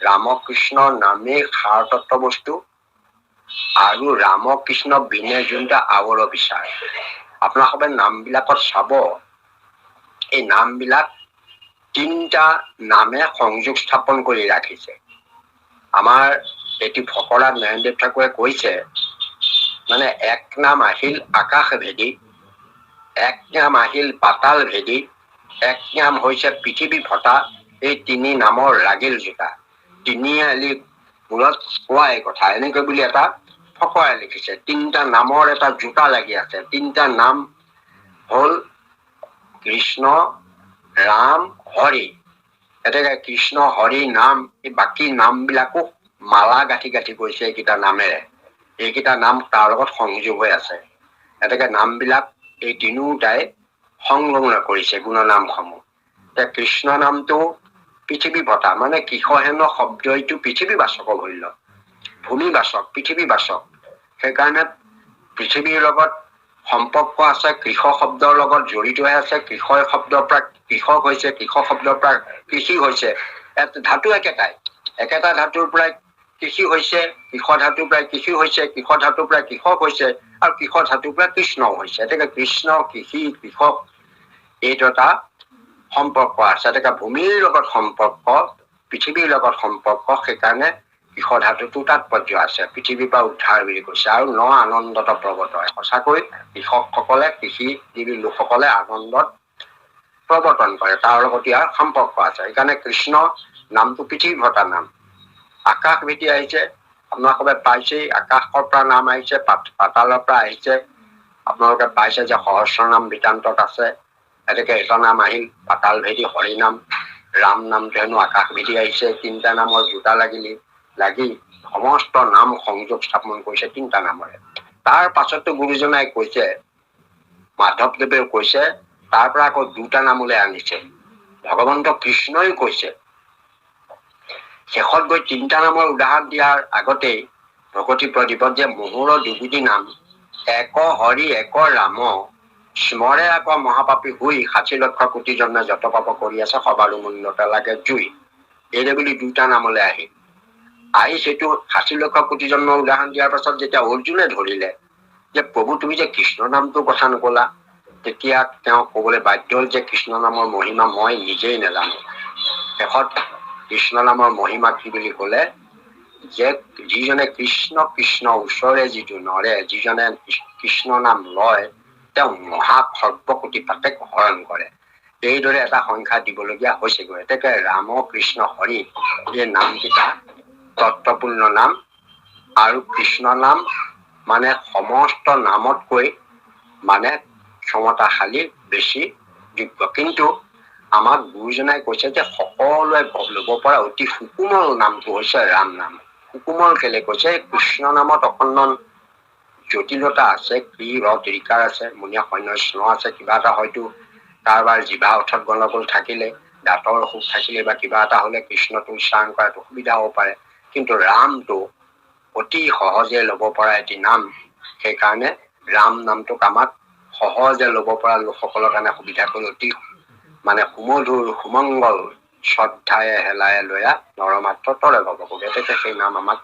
ৰামকৃষ্ণ নামেই সাৰ তত্ত্ব বস্তু, আৰু ৰামকৃষ্ণ বিনে যোনটা আৱৰ বিচাৰ। আপোনালোকে নামবিলাকত চাব, এই নামবিলাক তিনিটা নামে সংযোগ স্থাপন কৰি ৰাখিছে। আমাৰ এটি ফকৰাত নয়নদেৱ ঠাকুৰে কৈছে, মানে এক নাম আহিল আকাশ ভেদী, এক নাম আহিল পাতাল ভেদী, এক নাম হৈছে পৃথিৱী ফটা, এই তিনি নামৰ লাগিল জোতা। তিনিআলি মূৰত কোৱা এই কথা, এনেকৈ বুলি এটা ফকৰাই লিখিছে। তিনিটা নামৰ এটা জোতা লাগি আছে। তিনিটা নাম হল কৃষ্ণ, ৰাম, হৰি। এতিয়া কৃষ্ণ হৰি নাম, এই বাকী নাম বিলাকো মালা গাঁঠি গাঁঠি গৈছে এইকেইটা নামেৰে। এইকেইটা নাম তাৰ লগত সংযোগ হৈ আছে। এনেকে নামবিলাক এই তিনিওটাই সংলগ্ন কৰিছে গুণনামসমূহ। এতিয়া কৃষ্ণ নামটো পৃথিৱী ভটা, মানে কৃষহেন শব্দ এইটো পৃথিৱী বাচক ভৈল, ভূমি বাচক, পৃথিৱী বাচক। সেইকাৰণে পৃথিৱীৰ লগত সম্পৰ্ক আছে, কৃষ শব্দৰ লগত জড়িত হৈ আছে। কৃষ শব্দৰ পৰা কৃষক হৈছে, কৃষ শব্দৰ পৰা কৃষি হৈছে। ধাতু একেটাই, একেটা ধাতুৰ পৰাই কৃষি হৈছে, কৃষ ধাতুৰ পৰাই কৃষি হৈছে, কৃষ ধাতুৰ পৰাই কৃষক হৈছে, আৰু কৃষ ধাতুৰ পৰা কৃষ্ণও হৈছে। এতিয়া কৃষ্ণ, কৃষি, কৃষক এইটো এটা সম্পৰ্ক আছে। এতিয়া ভূমিৰ লগত সম্পৰ্ক, পৃথিৱীৰ লগত সম্পৰ্ক, সেইকাৰণে কৃষ ধাতুটো তাৎপৰ্য আছে। পৃথিৱীৰ পৰা উদ্ধাৰ বুলি কৈছে। আৰু ন আনন্দত প্ৰৱৰ্তন, সঁচাকৈ কৃষকসকলে, কৃষিজীৱী লোকসকলে আনন্দত প্ৰৱৰ্তন কৰে, তাৰ লগত ইয়াৰ সম্পৰ্ক আছে। সেইকাৰণে কৃষ্ণ নামটো পৃথিৱী ভটা নাম। আকাশ ভেটি আহিছে, আপোনালোকে পাইছেই, আকাশৰ পৰা নাম আহিছে, পাতালৰ পৰা আহিছে। আপোনালোকে পাইছে যে সহস্ৰ নাম বৃত্তান্তত আছে। এনেকে এটা নাম আহিল পাতাল ভেদি হৰি নাম, ৰাম নামটো হেনো আকাশ ভেদি আহিছে। তিনিটা নামৰ জোতা লাগি সমস্ত নাম সংযোগ স্থাপন কৰিছে তিনিটা নামৰে। তাৰ পাছতো গুৰুজনাই কৈছে, মাধৱদেৱেও কৈছে, তাৰ পৰা আকৌ দুটা নামলৈ আনিছে। ভগৱন্ত কৃষ্ণই কৈছে। শেষত গৈ তিনিটা নামৰ উদাহৰণ দিয়াৰ আগতেই ভকতি প্ৰদীপত যে মোহৰ দুগুটি নাম, এক হৰি এক ৰাম, স্মৰে আকৌ মহাপাপী হুই, 60 লক্ষ কোটি জন্মে যত পাপ কৰি আছে, সবাৰো মূল্যতে লাগে জুই। এইদৰে বুলি দুটা নামলৈ আহি সেইটো 60 লক্ষ কোটি জন্মৰ উদাহৰণ দিয়াৰ পাছত যেতিয়া অৰ্জুনে ধৰিলে যে প্ৰভু তুমি যে কৃষ্ণ নামটোৰ কথা নকলা, তেতিয়া তেওঁ কবলৈ বাধ্য হল যে কৃষ্ণ নামৰ মহিমা মই নিজেই নাজানো। শেষত কৃষ্ণ নামৰ মহিমা কি বুলি কলে, যে যিজনে কৃষ্ণ কৃষ্ণ ওচৰে যিটো নৰে, যিজনে কৃষ্ণ নাম লয়, তেওঁ মহা সৰ্বকোটি পাপক হৰণ কৰে। এইদৰে এটা সংখ্যা দিবলগীয়া হৈছেগৈ। এতেকে ৰাম কৃষ্ণ হৰি এই নামকেইটা তত্বপূৰ্ণ নাম, আৰু কৃষ্ণ নাম মানে সমস্ত নামতকৈ মানে ক্ষমতাশালী, বেছি যোগ্য। কিন্তু আমাক গুৰুজনাই কৈছে যে সকলোৱে লব পৰা অতি সুকোমল নামটো হৈছে ৰাম নাম। সুকোমল কেলে কৈছে, কৃষ্ণ নামত অকণমান জটিলতা আছে, কি ৰিকাৰ আছে, মুনীয়া সৈন্য স্ন আছে, কিবা এটা হয়তো কাৰোবাৰ জিভা অৰ্থত গণ্ডগোল থাকিলে, দাঁতৰ অসুখ থাকিলে, বা কিবা এটা হলে কৃষ্ণটো উচ্চাৰণ কৰাত অসুবিধা হ'ব পাৰে। কিন্তু ৰামটো অতি সহজে লব পৰা এটি নাম। সেইকাৰণে ৰাম নামটোক আমাক সহজে লব পৰা লোকসকলৰ কাৰণে সুবিধা কৰি অতি মানে সুমধুৰ সুমংগল শ্ৰদ্ধায়ে হেলায়ে লয়া নৰমাত্ৰ তৰে ভৱ, গতিকে সেই নাম আমাক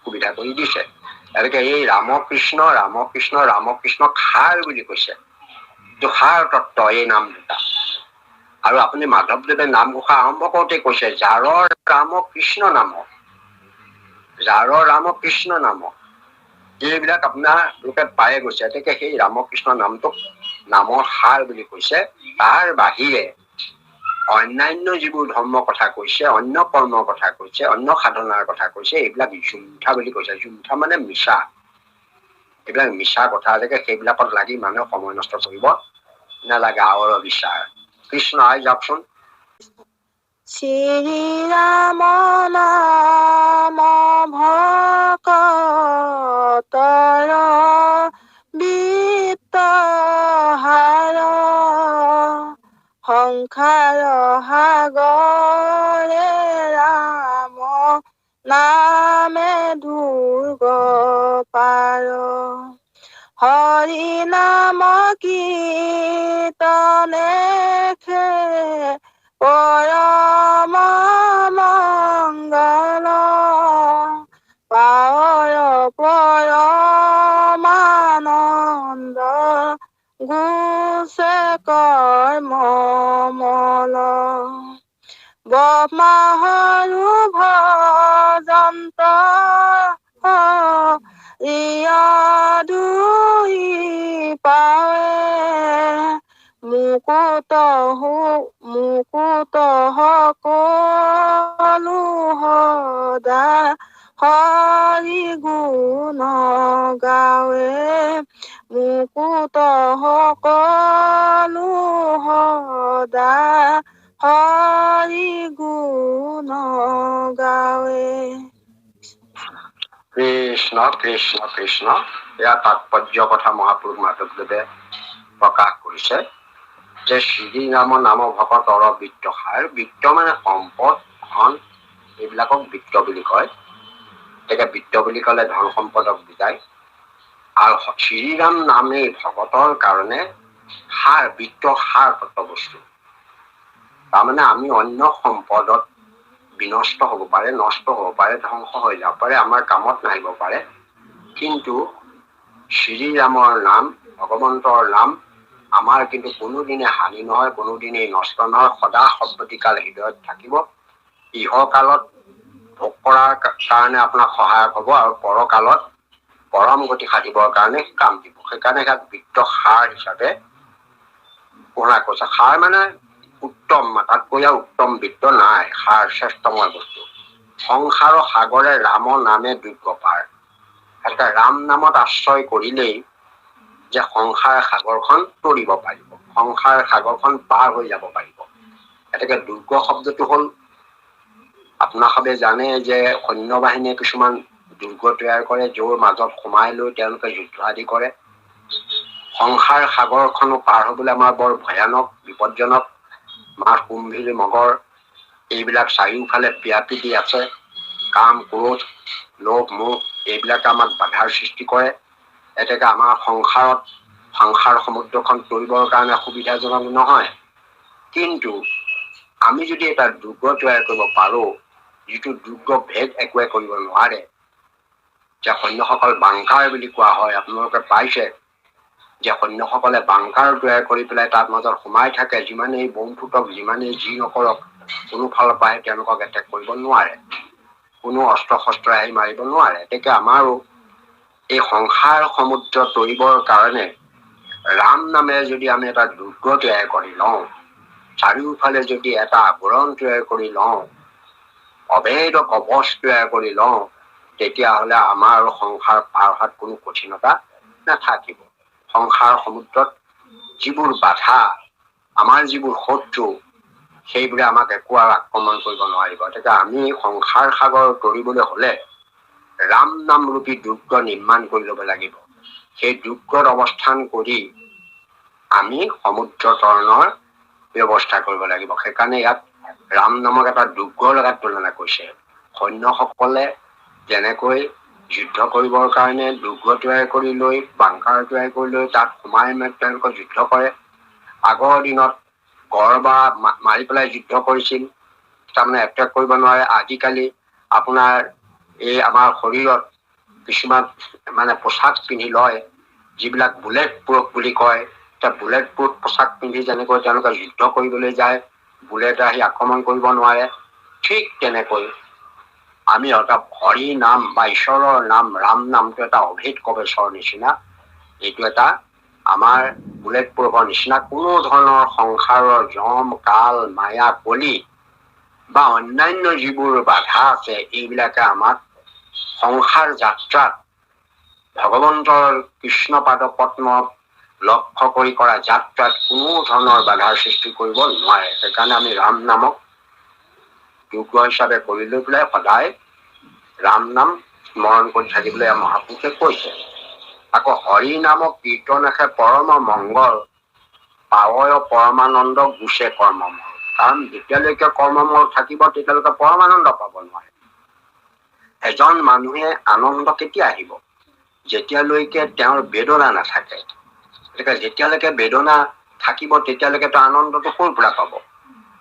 সুবিধা কৰি দিছে। গতিকে এই ৰামকৃষ্ণ ৰামকৃষ্ণ ৰামকৃষ্ণ সাৰ বুলি কৈছে। সাৰ তত্ত্ব এই নাম দুটা। আৰু আপুনি মাধৱদেৱে নামঘোষা আৰম্ভ কৰোঁতে কৈছে যাৰৰ ৰাম কৃষ্ণ নাম, যাৰৰ ৰাম কৃষ্ণ নাম, এইবিলাক আপোনালোকে পায়ে গৈছে। গতিকে সেই ৰামকৃষ্ণ নামটোক নামৰ সাৰ বুলি কৈছে। তাৰ বাহিৰে অন্যান্য যিবোৰ ধৰ্মৰ কথা কৈছে, অন্য কৰ্মৰ কথা কৈছে, অন্য সাধনাৰ কথা কৈছে, এইবিলাক জুমঠা বুলি কৈছে। জুমঠা মানে মিছা, এইবিলাক মিছা কথা। গতিকে সেইবিলাকত লাগি মানুহে সময় নষ্ট কৰিব নালাগে। আৱৰ বিচাৰ কৃষ্ণ আই যাওকচোন। শ্ৰী ৰাম নাম ভকতৰ বিত্তহাৰ, সংসাৰ সাগৰে ৰাম নামে দুৰ্গ পাৰ। হৰি নাম কীৰ্তনে পৰম মংগল, পাৱৰ পৰমানন্দ গুছে কৰ্মমল। ব্ৰহ্মাহৰু ভজন্ত দুই পাৱে, মুকুত সকলো সদা হৰি গুণ গাৱে, মুকুত সকলো সদা হৰি গুণ গাৱে। কৃষ্ণ কৃষ্ণ কৃষ্ণ। এয়া তাৎপৰ্য কথা মহাপুৰুষ মাধৱদেৱে প্ৰকাশ কৰিছে যে শ্ৰীৰাম নাম ভকতৰ বিত্তহাৰ। বিত্ত মানে সম্পদ, ধন, এইবিলাকক বিত্ত বুলি কয়। গতিকে বিত্ত বুলি ক'লে ধন সম্পদক বুজায়। আৰু শ্ৰীৰাম নামেই ভকতৰ কাৰণে সাৰ, বিত্ত সাৰ তত্ব বস্তু। তাৰমানে আমি অন্য সম্পদত বিনষ্ট হ'ব পাৰে, নষ্ট হ'ব পাৰে, ধ্বংস হৈ যাব পাৰে, আমাৰ কামত নাহিব পাৰে, কিন্তু শ্ৰীৰামৰ নাম, ভগৱন্তৰ নাম আমাৰ কিন্তু কোনোদিনে হানি নহয়, কোনোদিনেই নষ্ট নহয়, সদা সৰ্বতিকাল হৃদয়ত থাকিব। ইহকালত ভোগ কৰাৰ কাৰণে আপোনাক সহায়ক হ'ব আৰু পৰকালত পৰম গতি সাধিবৰ কাৰণে কাম দিব। সেইকাৰণে ইয়াক বিত্ত সাৰ হিচাপে ঘোষণা কৰিছে। সাৰ মানে উত্তম, তাতকৈ আৰু উত্তম বিত্ত নাই। সাৰ শ্ৰেষ্ঠময় বস্তু। সংসাৰ সাগৰে ৰাম নামে দুৰ্গ পাৰ। এটা ৰাম নামত আশ্ৰয় কৰিলেই যে সংসাৰ সাগৰখন তৰিব পাৰিব, সংসাৰ সাগৰখন পাৰ হৈ যাব পাৰিব। গতিকে দুৰ্গ শব্দটো হ'ল, আপোনাসৱে জানে যে সৈন্য বাহিনীয়ে কিছুমান দুৰ্গ তৈয়াৰ কৰে, য'ৰ মাজত সোমাই লৈ তেওঁলোকে যুদ্ধ আদি কৰে। সংসাৰ সাগৰখনো পাৰ হবলৈ আমাৰ বৰ ভয়ানক, বিপদজনক। মাছ, কুম্ভীৰ, মগৰ এইবিলাক চাৰিওফালে ব্যাপি দি আছে। কাম, ক্ৰোধ, লোভ, মোহ এইবিলাকে আমাক বাধাৰ সৃষ্টি কৰে। এতেকে আমাৰ সংসাৰ সমুদ্ৰখন তৰিবৰ কাৰণে সুবিধাজনক নহয়। কিন্তু আমি যদি এটা দুৰ্গ তৈয়াৰ কৰিব পাৰো, যিটো দুৰ্গ ভেদ একোৱে কৰিব নোৱাৰে, যে সৈন্যসকল বাংকাৰ বুলি কোৱা হয়, আপোনালোকে পাইছে যে সৈন্যসকলে বাংকাৰ তৈয়াৰ কৰি পেলাই তাত মাজত সোমাই থাকে। যিমানেই বোম ফুটক, যিমানেই যি নকৰক, কোনো ফালৰ পৰাই তেওঁলোকক এটেক কৰিব নোৱাৰে, কোনো অস্ত্ৰ শস্ত্ৰ আহি মাৰিব নোৱাৰে। গতিকে আমাৰো এই সংসাৰ সমুদ্ৰ তৰিবৰ কাৰণে ৰাম নামেৰে যদি আমি এটা দুৰ্গ তৈয়াৰ কৰি লওঁ, চাৰিওফালে যদি এটা আৱৰণ তৈয়াৰ কৰি লওঁ, অভেদ কৱচ তৈয়াৰ কৰি লওঁ, তেতিয়াহ'লে আমাৰ আৰু সংসাৰ পাৰ হোৱাত কোনো কঠিনতা নাথাকিব। সংসাৰ সমুদ্ৰত যিবোৰ বাধা, আমাৰ যিবোৰ শত্ৰু, সেইবোৰে আমাক একো আৰু আক্ৰমণ কৰিব নোৱাৰিব। গতিকে আমি সংসাৰ সাগৰ তৰিবলৈ হ'লে ৰাম নাম ৰূপী দুৰ্গ নিৰ্মাণ কৰি ল'ব লাগিব। সেই দুৰ্গত অৱস্থান কৰি আমি সমুদ্ৰ তৰণৰ ব্যৱস্থা কৰিব লাগিব। সেইকাৰণে ইয়াত ৰাম নামক এটা দুৰ্গৰ লগত তুলনা কৰিছে। সৈন্যসকলে যেনেকৈ যুদ্ধ কৰিবৰ কাৰণে দুৰ্গ তৈয়াৰ কৰি লৈ, বাংকাৰ তৈয়াৰ কৰি লৈ তাত সোমাই তেওঁলোকে যুদ্ধ কৰে। আগৰ দিনত গড় বা মাৰি পেলাই যুদ্ধ কৰিছিল, তাৰমানে এটেক কৰিব নোৱাৰে। আজিকালি আপোনাৰ এই আমাৰ শৰীৰত কিছুমান মানে পোচাক পিন্ধি লয়, যিবিলাক বুলেট প্ৰুফ বুলি কয়। বুলেট প্ৰুফ পোচাক পিন্ধি যেনেকৈ তেওঁলোকে যুদ্ধ কৰিবলৈ যায়, বুলেটে আহি আক্ৰমণ কৰিব নোৱাৰে। ঠিক তেনেকৈ আমি এটা হৰি নাম বা ঈশ্বৰৰ নাম, ৰাম নামটো এটা অভেদ কবচৰ নিচিনা। এইটো এটা আমাৰ বুলেট প্ৰুফৰ নিচিনা। কোনো ধৰণৰ সংসাৰৰ যম, কাল, মায়া, কলি বা অন্যান্য যিবোৰ বাধা আছে, এইবিলাকে আমাক সংসাৰ যাত্ৰাত ভগৱন্তৰ কৃষ্ণপাদ পদ্ম লক্ষ্য কৰি কৰা যাত্ৰাত কোনো ধৰণৰ বাধাৰ সৃষ্টি কৰিব নোৱাৰে। সেইকাৰণে আমি ৰাম নামক যোগ্য হিচাপে কৰি লৈ পেলাই সদায় ৰাম নাম স্মৰণ কৰি থাকিবলৈ মহাপুৰুষে কৈছে। আকৌ হৰি নামক কীৰ্তন এষে পৰম মংগল, পাৱয় পৰমানন্দ গুছে কৰ্মমল। কাৰণ যেতিয়ালৈকে কৰ্মমল থাকিব তেতিয়ালৈকে পৰমানন্দ পাব নোৱাৰে। এজন মানুহে আনন্দ কেতিয়া আহিব? যেতিয়ালৈকে তেওঁৰ বেদনা নাথাকে। গতিকে যেতিয়ালৈকে বেদনা থাকিব তেতিয়ালৈকেতো আনন্দটো ক'ৰ পৰা পাব?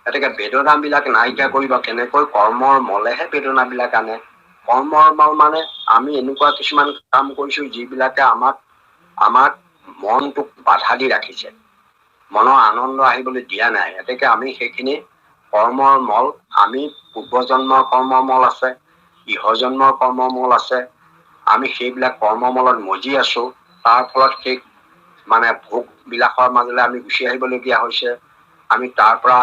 গতিকে বেদনাবিলাক নাইকিয়া কৰিব কেনেকৈ? কৰ্মৰ মলেহে বেদনাবিলাক আনে। কৰ্মৰ মল মানে আমি এনেকুৱা কিছুমান কাম কৰিছো যিবিলাকে আমাক মনটোক বাধা দি ৰাখিছে, মনৰ আনন্দ আহিবলৈ দিয়া নাই। গতিকে আমি সেইখিনি কৰ্মৰ মল, আমি পূৰ্বজন্মৰ কৰ্মৰ মল আছে, ইহজন্মৰ কৰ্মৰ মল আছে, আমি সেইবিলাক কৰ্মমলত মজি আছো। তাৰ ফলত সেই ভোগ বিলাসৰ মাজলৈ আমি গুচি আহিবলগীয়া হৈছে। আমি তাৰ পৰা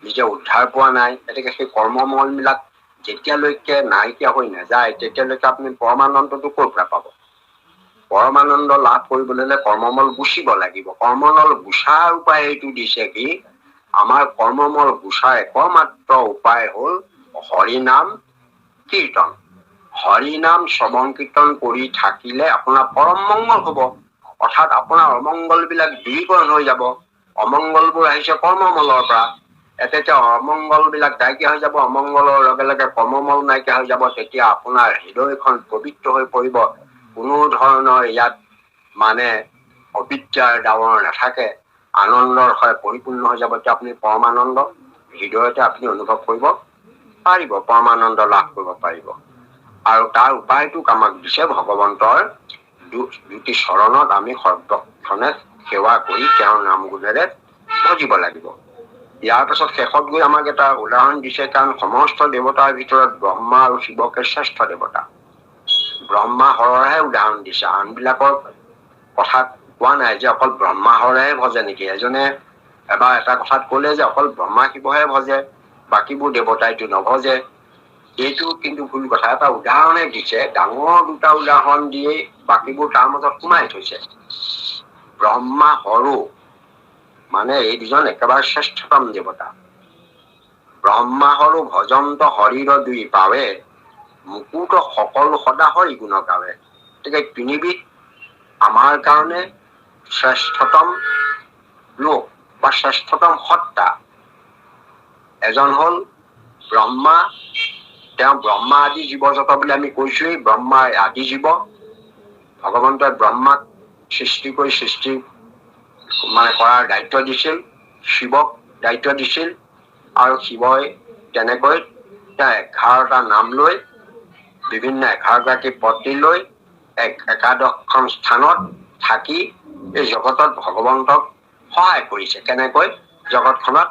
নিজে উদ্ধাৰ পোৱা নাই। গতিকে সেই কৰ্মমল বিলাক যেতিয়ালৈকে নাইকিয়া হৈ নাযায় তেতিয়ালৈকে আপুনি পৰমানন্দটো ক'ৰ পৰা পাব? পৰমানন্দ লাভ কৰিবলৈ হলে কৰ্মমল গুচিব লাগিব। কৰ্মমল গুচাৰ উপায় এইটো দিছে কি, আমাৰ কৰ্মমল গুচাৰ একমাত্ৰ উপায় হ'ল হৰি নাম কীৰ্তন। হৰি নাম শ্ৰৱণ কীৰ্তন কৰি থাকিলে আপোনাৰ পৰম মংগল হব। অৰ্থাৎ আপোনাৰ অমংগল বিলাক দূৰীকৰণ হৈ যাব। অমংগলবোৰ আহিছে কৰ্মমলৰ পৰা। তেতিয়া অমংগল বিলাক নাইকিয়া হৈ যাব। অমংগলৰ লগে লগে কৰ্মমল নাইকিয়া হৈ যাব। তেতিয়া আপোনাৰ হৃদয়খন পবিত্ৰ হৈ পৰিব। কোনো ধৰণৰ ইয়াত অবিদ্যাৰ ডাৱৰ নাথাকে। আনন্দৰ হয় পৰিপূৰ্ণ হৈ যাব। তেতিয়া আপুনি পৰমানন্দ হৃদয়তে আপুনি অনুভৱ কৰিব পাৰিব, পৰমানন্দ লাভ কৰিব পাৰিব। আৰু তাৰ উপায়টোক আমাক দিছে ভগৱন্তৰ দুটি চৰণত আমি সৰ্বক্ষণে সেৱা কৰি তেওঁৰ নাম গুণেৰে ভজিব লাগিব। ইয়াৰ পাছত শেষত গৈ আমাক এটা উদাহৰণ দিছে। কাৰণ সমস্ত দেৱতাৰ ভিতৰত ব্ৰহ্মা আৰু শিৱকে শ্ৰেষ্ঠ দেৱতা। ব্ৰহ্মা হৰৰহে উদাহৰণ দিছে, আনবিলাকৰ কথা কোৱা নাই যে অকল ব্ৰহ্মা হৰহে ভজে নেকি। এজনে এবাৰ এটা কথাত কলে যে অকল ব্ৰহ্মা শিৱহে ভজে, বাকীবোৰ দেৱতাইটো নভজে। এইটো কিন্তু ভুল কথা। এটা উদাহৰণে দিছে, ডাঙৰ দুটা উদাহৰণ দিয়ে বাকীবোৰ তাৰ মাজত সোমাই থৈছে। ব্ৰহ্মা হৰো এই দুজন একেবাৰে শ্ৰেষ্ঠতম দেৱতা। ব্ৰহ্মা হৰো ভজন্ত হৰিৰ দুই পাৱে, মুকুট সকলো সদা হৰি গুণ গাৱে। গতিকে তিনিবিধ আমাৰ কাৰণে শ্ৰেষ্ঠতম লোক বা শ্ৰেষ্ঠতম সত্তা। এজন হল ব্ৰহ্মা, তেওঁ ব্ৰহ্মা আদি জীৱজত বুলি আমি কৈছোৱেই। ব্ৰহ্মাৰ আদি জীৱ। ভগৱন্তই ব্ৰহ্মাক সৃষ্টি কৰি কৰাৰ দায়িত্ব দিছিল, শিৱক দায়িত্ব দিছিল। আৰু শিৱই তেনেকৈ 11টা নাম লৈ, বিভিন্ন 11গৰাকী পত্নী লৈ একাদশখন স্থানত থাকি এই জগতত ভগৱন্তক সহায় কৰিছে। কেনেকৈ? জগতখনত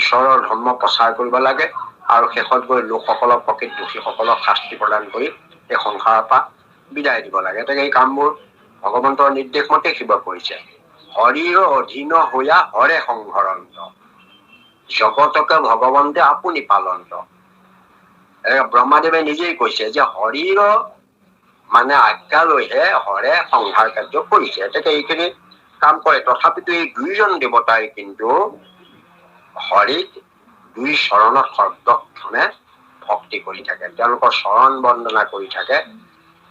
ঈশ্বৰৰ ধৰ্ম প্ৰচাৰ কৰিব লাগে আৰু শেষত গৈ লোকসকলক, প্ৰকৃত দোষীসকলক শাস্তি প্ৰদান কৰি এই সংসাৰৰ পৰা বিদায় দিব লাগে। এই কামবোৰ ভগৱন্তৰ নিৰ্দেশ মতে শিৱ কৰিছে। হৰিৰ অধীন হৈয়া হৰে সংহৰন্ত, জগতকে ভগৱন্তে আপুনি পালন্ত। ব্ৰহ্মাদেৱে নিজেই কৈছে যে হৰিৰ আজ্ঞা লৈহে হৰে সংহাৰ কাৰ্য কৰিছে। এইখিনি কাম কৰে। তথাপিতো এই দুইজন দেৱতাই কিন্তু হৰিক দুই চৰণত সৰ্বক্ষণে ভক্তি কৰি থাকে, তেওঁলোকৰ চৰণ বন্দনা কৰি থাকে।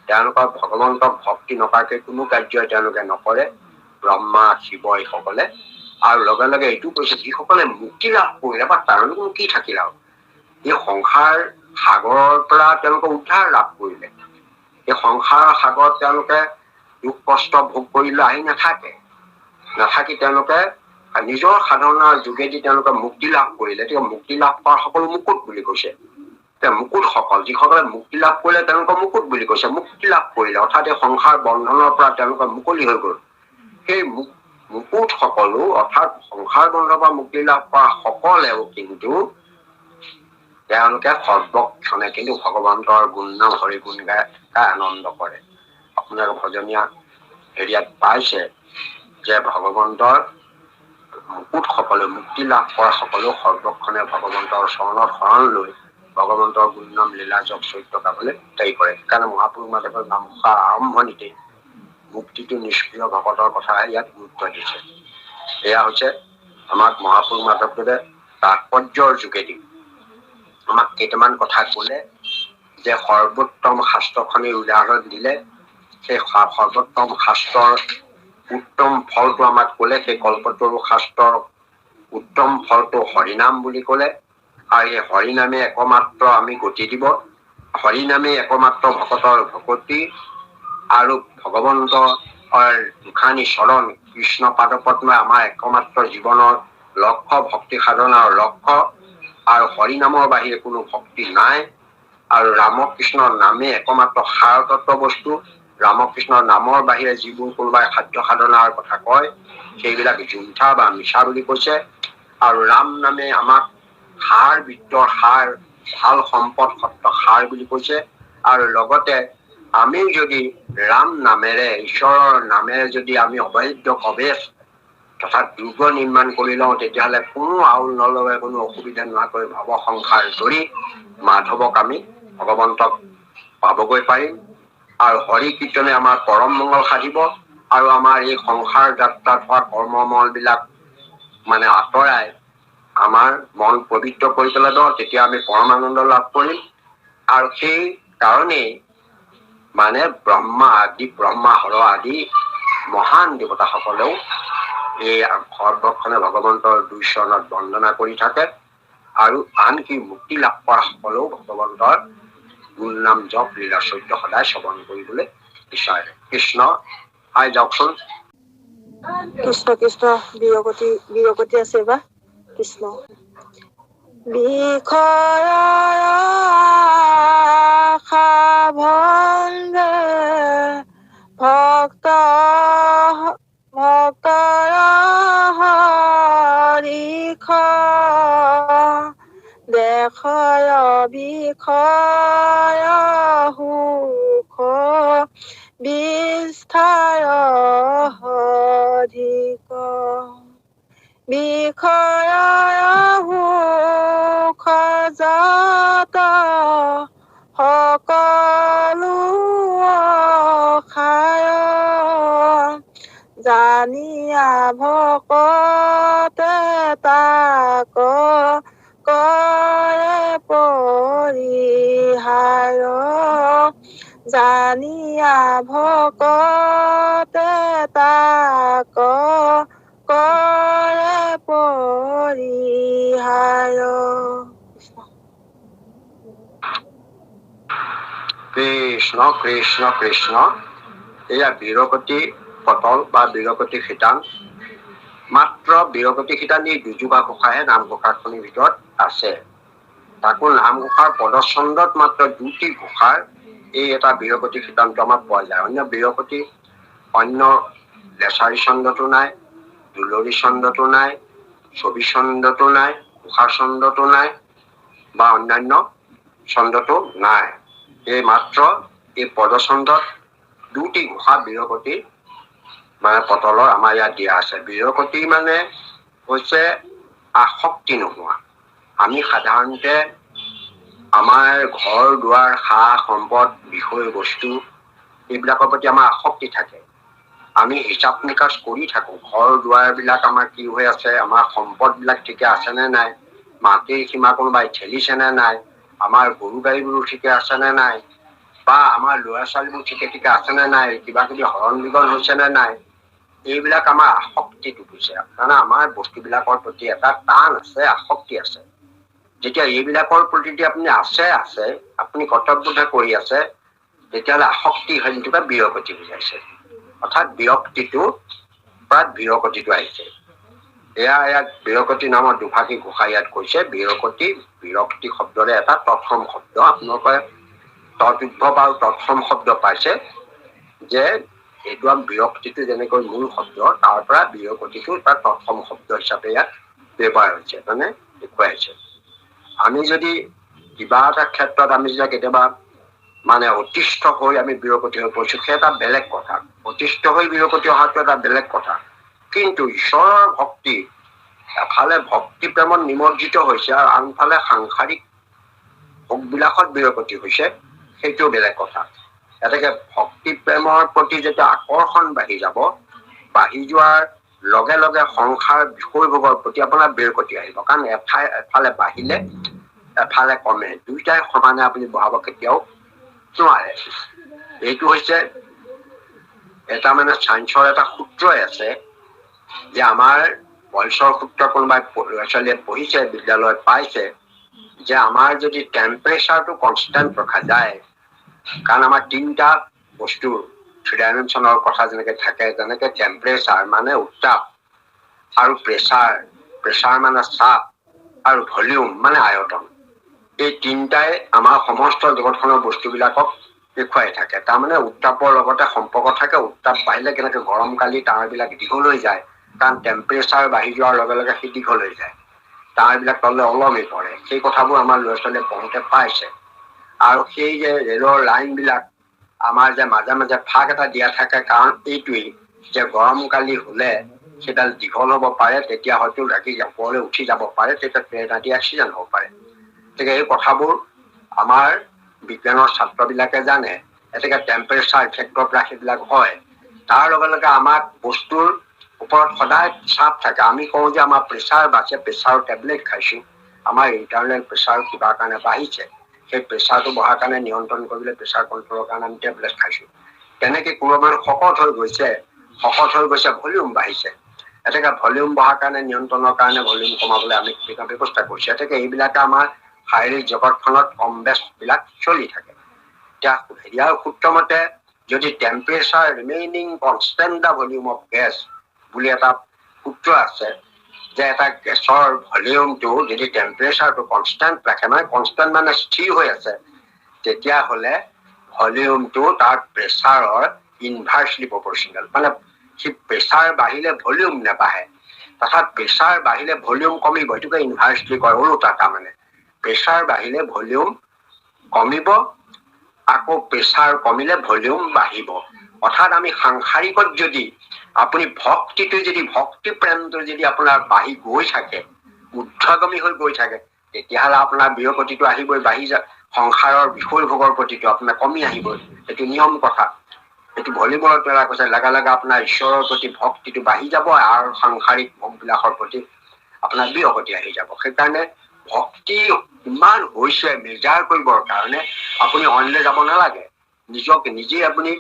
তেওঁলোকৰ ভগৱন্তক ভক্তি নকৰাকে কোনো কাৰ্যই তেওঁলোকে নকৰে, ব্ৰহ্মা শিৱই সকলে। আৰু লগে লগে এইটো কৈছে, যিসকলে মুক্তি লাভ কৰিলে বা তেওঁলোকৰ কি থাকিল আৰু এই সংসাৰ সাগৰৰ পৰা তেওঁলোকে উদ্ধাৰ লাভ কৰিলে। এই সংসাৰৰ সাগৰত তেওঁলোকে দুখ কষ্ট ভোগ কৰিলে আহি নাথাকি তেওঁলোকে নিজৰ সাধনাৰ যোগেদি তেওঁলোকে মুক্তি লাভ কৰিলে। মুক্তি লাভ কৰা সকলো মুকুট বুলি কৈছে। মুকুট সকল যিসকলে মুক্তি লাভ কৰিলে তেওঁলোকক মুকুট বুলি কৈছে। মুক্তি লাভ কৰিলে অৰ্থাৎ এই সংসাৰ বন্ধনৰ পৰা তেওঁলোকে মুকলি হৈ গল। সেই মুকুট সকলো অৰ্থাৎ সংসাৰ বন্ধৰ পৰা মুক্তি লাভ কৰা সকলেও কিন্তু তেওঁলোকে সৰ্বক্ষণে কিন্তু ভগৱন্তৰ গুণ নাম হৰি গুণ গাই আনন্দ কৰে। আপোনালোকে ভজনীয়া হেৰিয়াত পাইছে যে ভগৱন্তৰ মুকুট সকলো মুক্তি লাভ কৰা সকলো সৰ্বক্ষণে ভগৱন্তৰ চৰণত শৰণ লৈ ভগৱন্তৰ গুণ নাম লীলা জপ চৰিত্ৰ গাবলৈ হেৰি কৰে। সেইকাৰণে মহাপুৰুষ মাধৱৰ নামঘোষা আৰম্ভণিতে মুক্তিটো নিষ্ক্ৰিয় ভকতৰ কথা ইয়াত গুৰুত্ব দিছে। এয়া হৈছে আমাক মহাপুৰুষ মাধৱদেৱে তাৎপৰ্যৰ যোগেদি আমাক কেইটামান কথা কলে যে সৰ্বোত্তম শাস্ত্ৰখনিৰ উদাহৰণ দিলে। সেই সৰ্বোত্তম শাস্ত্ৰৰ উত্তম ফলটো আমাক কলে। সেই কল্পতৰু শাস্ত্ৰৰ উত্তম ফলটো হৰিনাম বুলি কলে। আৰু এই হৰিনামে একমাত্ৰ আমি গতি দিব। হৰিনামে একমাত্ৰ ভকতৰ ভকতি আৰু ভগৱন্তৰ দুখানি চৰণ কৃষ্ণ পাদপদ্মই আমাৰ একমাত্ৰ জীৱনৰ লক্ষ্য, ভক্তি সাধনাৰ লক্ষ্য। আৰু হৰিনামৰ বাহিৰে কোনো ভক্তি নাই। আৰু ৰামকৃষ্ণৰ নামে একমাত্ৰ সাৰতত্ব বস্তু। ৰামকৃষ্ণৰ নামৰ বাহিৰে যিবোৰ কোনোবাই খাদ্য সাধনাৰ কথা কয় সেইবিলাক জুন্ঠা বা মিছা বুলি কৈছে। আৰু ৰাম নামে আমাক সাৰ, বিত্তৰ সাৰ, ভাল সম্পদ সত্ৰ সাৰ বুলি কৈছে। আৰু লগতে আমি যদি ৰাম নামেৰে ঈশ্বৰৰ নামেৰে যদি আমি অবৈধ কবেশ তথা দুৰ্গ নিৰ্মাণ কৰি লওঁ তেতিয়াহ'লে কোনো আউল নলগাই কোনো অসুবিধা নোহোৱাকৈ ভৱ সংসাৰ ধৰি মাধৱক আমি ভগৱন্তক পাবগৈ পাৰিম। আৰু হৰি কীৰ্তনে আমাৰ পৰম মংগল সাধিব। আৰু আমাৰ এই সংসাৰ যাত্ৰাত হোৱা কৰ্মমল বিলাক মানে আঁতৰাই আমাৰ মন পবিত্ৰ কৰি পেলাব। তেতিয়া আমি পৰমানন্দ লাভ কৰিম। আৰু সেই কাৰণেই মানে ব্ৰহ্মা হৰ আদি মহান দেৱতাসকলেও এই সৰ্বক্ষণে ভগৱন্তৰ দুই চৰণত বন্দনা কৰি থাকে। আৰু আনকি মুক্তি লাভ কৰা সকলেও ভগৱন্তৰ গুণ নাম জপ লীলা চৰিত্ৰ সদায় শ্ৰৱণ কৰিবলৈ বিচাৰে। কৃষ্ণ আই যাওকচোন। কৃষ্ণ কৃষ্ণ বিৰগতি আছে বা কৃষ্ণ। বিষয়ৰ আশা ভংগে ভক্তৰ হৰিষ দেশয় বিষয় সুখ বিস্থাৰ অধিক বিষয় সুখ যত সকলো খায় জানিয়া ভকতে তাক কৰে পৰিহাৰ জানিয়া ভকতে তাক কৰে পৰিহাৰ। কৃষ্ণ কৃষ্ণ কৃষ্ণ। এয়া বীৰগতি পটল বা বীৰগতি শিতান। মাত্ৰ বীৰগতি শিতান এই দুজোপা ঘোষাহে নামঘোষাখনিৰ ভিতৰত আছে। তাকো নামঘোষাৰ পদচন্দত মাত্ৰ দুটি ঘোষাৰ এই এটা বীৰগতি শিতানটো আমাৰ পোৱা যায়। অন্য বীৰগতি অন্য লেচাৰী ছন্দতো নাই, দুলৰী ছন্দতো নাই, ছবি ছন্দতো নাই, ঘোষাৰ ছন্দতো নাই বা অন্যান্য ছন্দতো নাই। এই মাত্ৰ এই পদচন্দত দুটি ঘোষা বীৰগতি মানে পটলৰ আমাৰ ইয়াত দিয়া আছে। বীৰগতি মানে হৈছে আসক্তি নোহোৱা। আমি সাধাৰণতে আমাৰ ঘৰ দুৱাৰ সা সম্পদ বিষয় বস্তু এইবিলাকৰ প্ৰতি আমাৰ আসক্তি থাকে। আমি হিচাপ নিকাচ কৰি থাকো ঘৰ দুৱাৰ বিলাক আমাৰ কি হৈ আছে, আমাৰ সম্পদ বিলাক ঠিকে আছে নে নাই, মাটিৰ সীমা কোনোবাই ঠেলিছে নে নাই, আমাৰ গৰু গাড়ীবোৰ ঠিকে আছে নে নাই, বা আমাৰ ল'ৰা ছোৱালীবোৰ ঠিকে ঠিকে আছে নে নাই, কিবা কিবি হৰণ বিগন হৈছে নে নাই। এইবিলাক আমাৰ আসক্তিটো হৈছে। কাৰণ আমাৰ বস্তুবিলাকৰ প্ৰতি এটা টান আছে, আসক্তি আছে। যেতিয়া এইবিলাকৰ প্ৰতি আপুনি আছে আপুনি কৰ্তব্যতা কৰি আছে, তেতিয়াহ'লে আসক্তি হয় যিটো বীৰগতি বুজাইছে। অৰ্থাৎ বিৰক্তিটো পৰা বীৰগতিটো আহিছে। ইয়াত বীৰগতি নামৰ দুভাষী ঘোষা ইয়াত কৈছে। বীৰগতি বিৰক্তি শব্দৰে এটা তৎসম শব্দ। আপোনালোকে তৎউদ্ভৱ আৰু তৎসম শব্দ পাইছে যে এইটো বিৰক্তিটো যেনেকৈ মূল শব্দ তাৰ পৰা বিৰকতিটো তাৰ প্ৰথম শব্দ হিচাপে ইয়াত ব্যৱহাৰ হৈছে মানে দেখুৱাইছে। আমি যদি কিবা এটা ক্ষেত্ৰত আমি যেতিয়া কেতিয়াবা মানে অতিষ্ঠ হৈ আমি বিৰকতি হৈ পৰিছো, সেই এটা বেলেগ কথা। অতিষ্ঠ হৈ বিৰকতি অহাটো এটা বেলেগ কথা। কিন্তু ঈশ্বৰৰ ভক্তি এফালে ভক্তি প্ৰেমত নিমজ্জিত হৈছে আৰু আনফালে সাংসাৰিক ভোগবিলাকত বিৰকতি হৈছে, সেইটো বেলেগ কথা। এতেকে ভক্তি প্ৰেমৰ প্ৰতি যেতিয়া আকৰ্ষণ বাঢ়ি যাব, বাঢ়ি যোৱাৰ লগে লগে সংসাৰ বিষয়ভোগৰ প্ৰতি আপোনাৰ বিৰকতি আহিব। কাৰণ এফালে বাঢ়িলে এফালে কমে, দুইটাই সমানে আপুনি বঢ়াব কেতিয়াও নোৱাৰে। এইটো হৈছে এটা মানে চাইন্সৰ এটা সূত্ৰই আছে যে আমাৰ বয়সৰ সূত্ৰ কোনোবাই ল'ৰা ছোৱালীয়ে পঢ়িছে, বিদ্যালয়ত পাইছে যে আমাৰ যদি টেম্পাৰেচাৰটো কনষ্টেণ্ট ৰখা যায়, কাৰণ আমাৰ তিনিটা বস্তু থ্ৰী ডাইমেনশ্যনৰ কথা যেনেকে থাকে, যেনেকে টেম্পাৰেচাৰ মানে উত্তাপ আৰু প্ৰেচাৰ মানে চাপ আৰু ভলিউম মানে আয়তন, এই তিনিটাই আমাৰ সমস্ত জগতখনৰ বস্তুবিলাকক দেখুৱাই থাকে। তাৰমানে উত্তাপৰ লগতে সম্পৰ্ক থাকে। উত্তাপ বাঢ়িলে কেনেকে গৰম কালি তাঁৰবিলাক দীঘল হৈ যায়, কাৰণ টেম্পাৰেচাৰ বাঢ়ি যোৱাৰ লগে লগে সি দীঘল হৈ যায়, তাঁৰবিলাক তললৈ ওলমি পৰে। সেই কথাবোৰ আমাৰ ল'ৰা ছোৱালীয়ে পঢ়োতে পাইছে। আৰু সেই যে ৰেলৰ লাইনবিলাক আমাৰ যে মাজে মাজে ফাক এটা দিয়া থাকে, কাৰণ এইটোৱেই যে গৰম কালি হলে সেইডাল দীঘল হব পাৰে, তেতিয়া হয়তো ৰাতি ওপৰলৈ উঠি যাব পাৰে, তেতিয়া ট্ৰেইন আদি এক্সিডেণ্ট হব পাৰে। গতিকে এই কথাবোৰ আমাৰ বিজ্ঞানৰ ছাত্ৰবিলাকে জানে। গতিকে টেম্পাৰেচাৰ ইফেক্টৰ পৰা সেইবিলাক হয়। তাৰ লগে লগে আমাক বস্তুৰ ওপৰত সদায় চাপ থাকে। আমি কওঁ যে আমাৰ প্ৰেচাৰ বাঢ়িছে, প্ৰেচাৰৰ টেবলেট খাইছো, আমাৰ ইণ্টাৰনেল প্ৰেচাৰ কিবা কাৰণে বাঢ়িছে, সেই প্ৰেচাৰটো বঢ়াৰ কাৰণে নিয়ন্ত্ৰণ কৰিবলৈ প্ৰেচাৰ কণ্ট্ৰলৰ কাৰণে আমি টেবলেট খাইছো। তেনেকে কোনোবা শকত হৈ গৈছে ভলিউম বাঢ়িছে, এতেকে ভলিউম বঢ়াৰ কাৰণে নিয়ন্ত্ৰণৰ কাৰণে ভলিউম কমাবলৈ আমি কিবা ব্যৱস্থা কৰিছো। এতেকে এইবিলাকে আমাৰ শাৰীৰিক জগতখনত কম বেছ বিলাক চলি থাকে। এতিয়া ইয়াৰ সূত্ৰ মতে যদি temperature remaining constant the volume of gas বুলি এটা সূত্ৰ আছে, যে এটা গেছৰ ভলিউমটো যদি টেম্পাৰেচাৰটো কনষ্টেণ্ট ৰাখে, মানে কনষ্টেণ্ট মানে স্থিৰ হৈ আছে, তেতিয়াহ'লে ভলিউমটো তাৰ প্ৰেচাৰৰ ইনভাৰ্চলি প্ৰপৰ্চনেল। মানে সি প্ৰেচাৰ বাঢ়িলে ভলিউম নাবাঢ়ে, তথা প্ৰেচাৰ বাঢ়িলে ভলিউম কমিব, এইটোকে ইনভাৰ্চলি কয়, ওলোটা। তাৰমানে প্ৰেচাৰ বাঢ়িলে ভলিউম কমিব, আকৌ প্ৰেচাৰ কমিলে ভলিউম বাঢ়িব। অৰ্থাৎ আমি সাংসাৰিকত যদি আপুনি ভক্তি প্ৰেমটো যদি আপোনাৰ বাঢ়ি গৈ থাকে, ঊৰ্ধ্বগামী হৈ গৈ থাকে, তেতিয়াহ'লে আপোনাৰ বিৰকতিটো আহিবই, বাঢ়ি যায়। সংসাৰৰ বিষয় ভোগৰ প্ৰতিটো আপোনাৰ কমি আহিবই, এইটো নিয়ম কথা। এইটো ভলীবলৰ দ্বাৰা কৈছে, লগে লগে আপোনাৰ ঈশ্বৰৰ প্ৰতি ভক্তিটো বাঢ়ি যাব আৰু সাংসাৰিক ভোগবিলাকৰ প্ৰতি আপোনাৰ বিৰকতি আহি যাব। সেইকাৰণে ভক্তি ইমান হৈছে মেজাৰ কৰিবৰ কাৰণে আপুনি অইনলৈ যাব নালাগে, নিজক নিজে আপুনি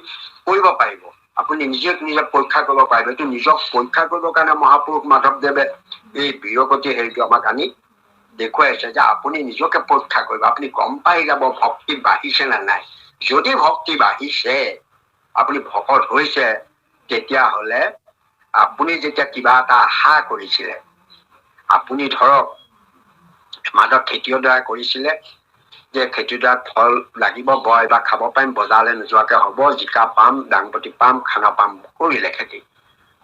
কৰিব পাৰিব। আপুনি নিজে পৰীক্ষা কৰিব পাৰিব। এইটো নিজক পৰীক্ষা কৰিবৰ কাৰণে মহাপুৰুষ মাধৱদেৱে এই বিৰকতি হেৰিটো আমাক আনি দেখুৱাইছে, যে আপুনি নিজকে পৰীক্ষা কৰিব, আপুনি গম পাই যাব ভক্তি বাঢ়িছে নে নাই। যদি ভক্তি বাঢ়িছে, আপুনি ভকত হৈছে, তেতিয়াহ'লে আপুনি যেতিয়া কিবা এটা আশা কৰিছিলে, আপুনি ধৰক মাজত খেতিৰ দ্বাৰা কৰিছিলে যে খেতিৰ দ্বাৰা ফল লাগিব, বয় বা খাব পাৰিম, বজাৰলৈ নোযোৱাকে হ'ব, জিকা পাম, দাংবডি পাম, খানা পাম, কৰিলে খেতি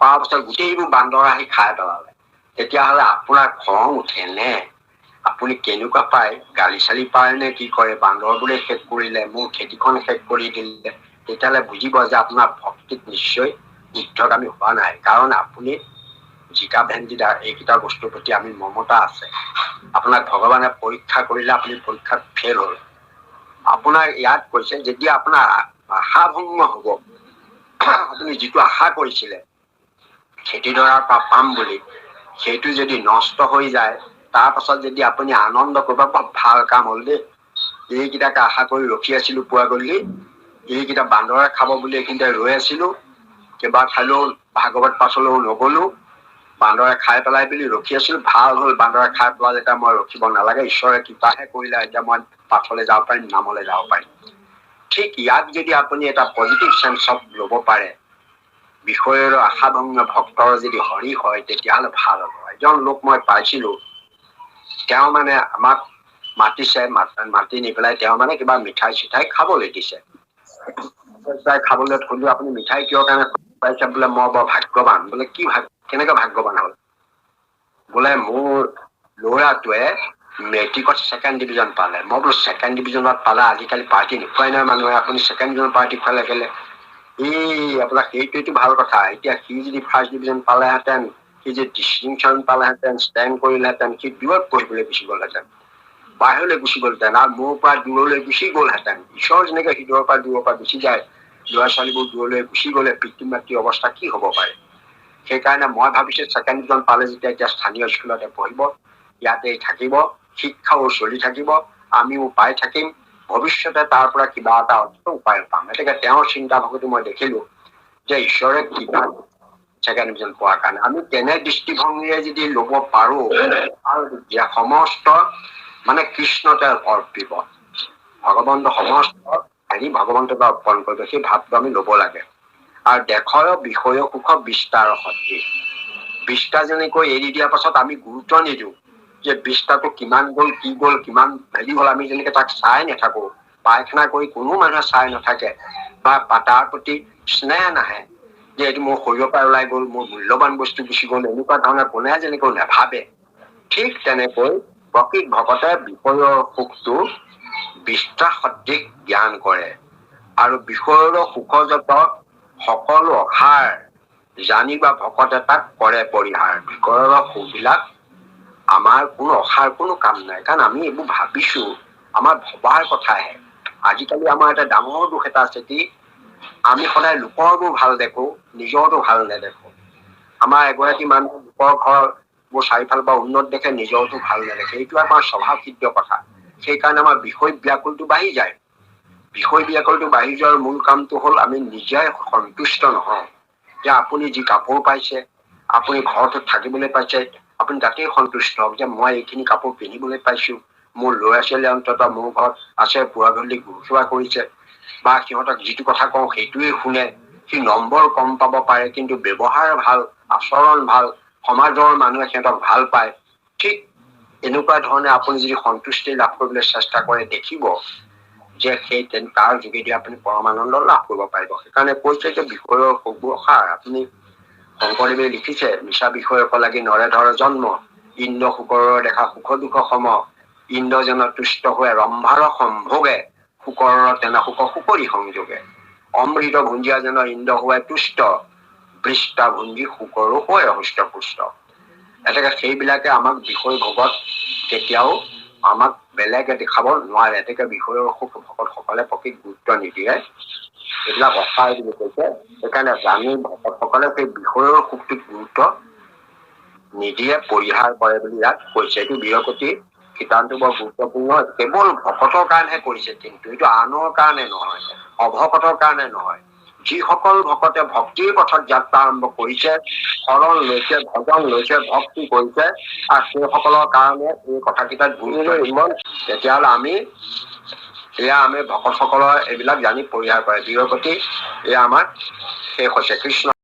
কৰাৰ পাছত গোটেইবোৰ বান্দৰ আহি খাই পেলালে, তেতিয়াহ'লে আপোনাৰ খং উঠে নে? আপুনি কেনেকুৱা পায়, গালি চালি পাৰে নে কি কৰে? বান্দৰবোৰে শেষ কৰিলে, মোৰ খেতিখন শেষ কৰি দিলে, তেতিয়াহ'লে বুজিব যে আপোনাৰ ভক্তিত নিশ্চয় ঊৰ্ধ্বগামী হোৱা নাই। কাৰণ আপুনি জিকা ভেন্দিদা এইকেইটা বস্তুৰ প্ৰতি আমি মমতা আছে। আপোনাক ভগৱানে পৰীক্ষা কৰিলে, আপুনি পৰীক্ষাত ফেইল হ'ল। আপোনাৰ ইয়াত কৈছে যেতিয়া আপোনাৰ আশা ভংগ হ'ব, আপুনি যিটো আশা কৰিছিলে খেতিডৰাৰ পৰা পাম বুলি, সেইটো যদি নষ্ট হৈ যায়, তাৰ পাছত যদি আপুনি আনন্দ কৰিব, ভাল কাম হ'ল দেই, এইকেইটাকে আশা কৰি ৰখি আছিলো, পোৱা গ'লি, এইকেইটা বান্দৰে খাব বুলি এইখিনিতে ৰৈ আছিলো, কিবা ঠাইলৈও ভাগৱত পাছলৈও নগলো, বান্দৰে খাই পেলাই বুলি ৰখি আছিলো, ভাল হ'ল বান্দৰে খাই পেলালে, এতিয়া মই ৰখিব নালাগে, ঈশ্বৰে কৃপাহে কৰিলে, এতিয়া মই পাছলৈ যাব পাৰিম, নামলৈ যাব পাৰিম। ঠিক ইয়াত যদি আপুনি এটা পজিটিভ চেন্সত ল'ব পাৰে, বিষয়ৰ আশাভংগ ভক্তৰ যদি হৰি হয়, তেতিয়াহ'লে ভাল হ'ব। এজন লোক মই পাইছিলো, তেওঁ মানে আমাক মাতিছে, মাতি নি পেলাই তেওঁ মানে কিবা মিঠাই চিঠাই খাবলৈ দিছে। খাবলৈ থলো আপুনি মিঠাই কিয় কাৰণে পাইছে বোলে মই বৰ ভাগ্যৱান বোলে কি কেনেকে ভাগ্যৱান হ'ল বোলে মোৰ ল'ৰাটোৱে মেট্ৰিকত ছেকেণ্ড ডিভিজন পালে মই বোলো ছেকেণ্ড ডিভিজনত পালে আজিকালি পাৰ্টি নোখোৱাই নহয় মানুহে আপুনি ছেকেণ্ড ডিভিজন পাৰ্টি খোৱালে কেলে আপোনাৰ সেইটোৱেইটো ভাল কথা এতিয়া সি যদি ফাৰ্ষ্ট ডিভিজন পালেহেঁতেন সি যদি ডিষ্টিংশ্যন পালেহেঁতেন ষ্টেণ্ড কৰিলেহেঁতেন সি দূৰত পঢ়িবলৈ গুচি গ'লহেঁতেন বাহিৰলৈ গুচি গ'লহেঁতেন আৰু মোৰ পৰা দূৰলৈ গুচি গ'লহেঁতেন ঈশ্বৰ যেনেকে হৃদয়ৰ পৰা দূৰৰ পৰা গুচি যায় ল'ৰা ছোৱালীবোৰ দূৰলৈ গুচি গ'লে পিতৃ মাতৃৰ অৱস্থা কি হ'ব পাৰে সেইকাৰণে মই ভাবিছো ছেকেণ্ড ডিভিজন পালে যেতিয়া এতিয়া স্থানীয় স্কুলতে পঢ়িব ইয়াতে থাকিব শিক্ষাও চলি থাকিব আমিও পাই থাকিম ভৱিষ্যতে তাৰ পৰা কিবা এটা উপায় পাম গতিকে তেওঁৰ চিন্তা ভাৱটো মই দেখিলো যে ঈশ্বৰে কিবা ছেকেণ্ড ডিভিজন পোৱাৰ কাৰণে আমি তেনে দৃষ্টিভংগীৰে যদি ল'ব পাৰো আৰু সমস্ত মানে কৃষ্ণতে অৰ্পিব ভগৱন্ত সমস্ত ভগৱন্তকে অৰ্পণ কৰিব সেই ভাৱটো আমি ল'ব লাগে আৰু দেশৰ বিষয় সুখ বিস্তাৰ সদৃশ বিস্তাৰ যেনেকৈ এৰি দিয়াৰ পাছত আমি গুৰুত্ব নিদিওঁ যে বিস্তাৰটো কিমান গ'ল কি গ'ল কিমান হেৰি হ'ল আমি যেনেকে তাক চাই নাথাকো পায়খানা কৰি কোনো মানুহে চাই নাথাকে বা তাৰ প্ৰতি স্নেহ নাহে যে এইটো মোৰ শৰীৰৰ পৰা ওলাই গ'ল মোৰ মূল্যৱান বস্তু গুচি গ'ল এনেকুৱা ধৰণে কোনে যেনেকৈ নাভাবে ঠিক তেনেকৈ প্ৰকৃত ভকতে বিষয়ৰ সুখটো বিস্তাৰ সদৃশ জ্ঞান কৰে আৰু বিষয়ৰ সুখযত সকলো অসাৰ জানিবা ভকতে তাক কৰে পৰিহাৰ বিষয়ৰ সুখবিলাক আমাৰ কোনো অসাৰ কোনো কাম নাই কাৰণ আমি এইবোৰ ভাবিছো আমাৰ ভবাৰ কথাহে আজিকালি আমাৰ এটা ডাঙৰ দোষ এটা আছে কি আমি সদায় লোকৰবোৰ ভাল দেখো নিজৰটো ভাল নেদেখো আমাৰ এগৰাকী মানুহ লোকৰ ঘৰবোৰ চাৰিওফালৰ পৰা উন্নত দেখে নিজৰটো ভাল নেদেখে এইটো আমাৰ স্বভাৱ সিদ্ধ কথা সেইকাৰণে আমাৰ বিষয় ব্যাকুলটো বাঢ়ি যায় বিষয় ব্যাকুলটো বাঢ়ি যোৱাৰ মূল কামটো হ'ল আমি নিজে সন্তুষ্ট নহওঁ যে আপুনি যি কাপোৰ পাইছে আপুনি ঘৰটোত থাকিবলৈ পাইছে আপুনি তাতেই সন্তুষ্ট হওক যে মই এইখিনি কাপোৰ পিন্ধিবলৈ পাইছো মোৰ ল'ৰা ছোৱালী অন্তত মোৰ ঘৰত আছে বুঢ়া গধূলি গুৰুচোৱা কৰিছে বা সিহঁতক যিটো কথা কওঁ সেইটোৱে শুনে সি নম্বৰ কম পাব পাৰে কিন্তু ব্যৱহাৰ ভাল আচৰণ ভাল সমাজৰ মানুহে সিহঁতক ভাল পায় ঠিক এনেকুৱা ধৰণে আপুনি যদি সন্তুষ্টি লাভ কৰিবলৈ চেষ্টা কৰে দেখিব যে সেই তাৰ যোগেদি আপুনি পৰমানন্দ লাভ কৰিব পাৰিব সেইকাৰণে কৈছে যে বিষয়ৰ সুখবোৰ সাৰ আপুনি শংকৰদেৱে লিখিছে মিছা বিষয়ক লাগি নৰে ধৰ জন্ম ইন্দ্ৰ শুকৰৰ দেখা সুখ দুখ সম ইন্দ্ৰ যেন তুষ্ট হৈ ৰম্ভাৰ সম্ভোগে শুকৰ তেনে সুখ শুকৰি সংযোগে অমৃত ভুঞ্জিয়া যেন ইন্দ্ৰ হোৱাই তুষ্ট বৃষ্টা ভুঞ্জি শুকৰো হৈ হৃষ্টপুষ্ট এনেকে সেইবিলাকে আমাক বিষয় ভোগত কেতিয়াও আমাক বেলেগে দেখাব নোৱাৰে এনেকে বিষয়ৰ সুখ ভকতসকলে প্ৰকৃত গুৰুত্ব নিদিয়ে এইবিলাক অসাৰ বুলি কৈছে সেইকাৰণে জানি ভকতসকলে সেই বিষয়ৰ সুখটোত গুৰুত্ব নিদিয়ে পৰিহাৰ কৰে বুলি ইয়াত কৈছে এইটো বীৰকতি সিদ্ধান্ত বৰ গুৰুত্বপূৰ্ণ কেৱল ভকতৰ কাৰণেহে কৰিছে কিন্তু এইটো আনৰ কাৰণে নহয় অভকতৰ কাৰণে নহয় যিসকল ভকতে ভক্তিৰ পথত যাত্ৰা আৰম্ভ কৰিছে শৰণ লৈছে ভজন লৈছে ভক্তি কৰিছে আৰু সেইসকলৰ কাৰণে এই কথাকেইটাত গুৰুত্ব ইমান তেতিয়াহ'লে আমি ভকতসকলৰ এইবিলাক জানি পৰিহাৰ কৰে বীৰকতি এয়া আমাৰ শেষ হৈছে কৃষ্ণ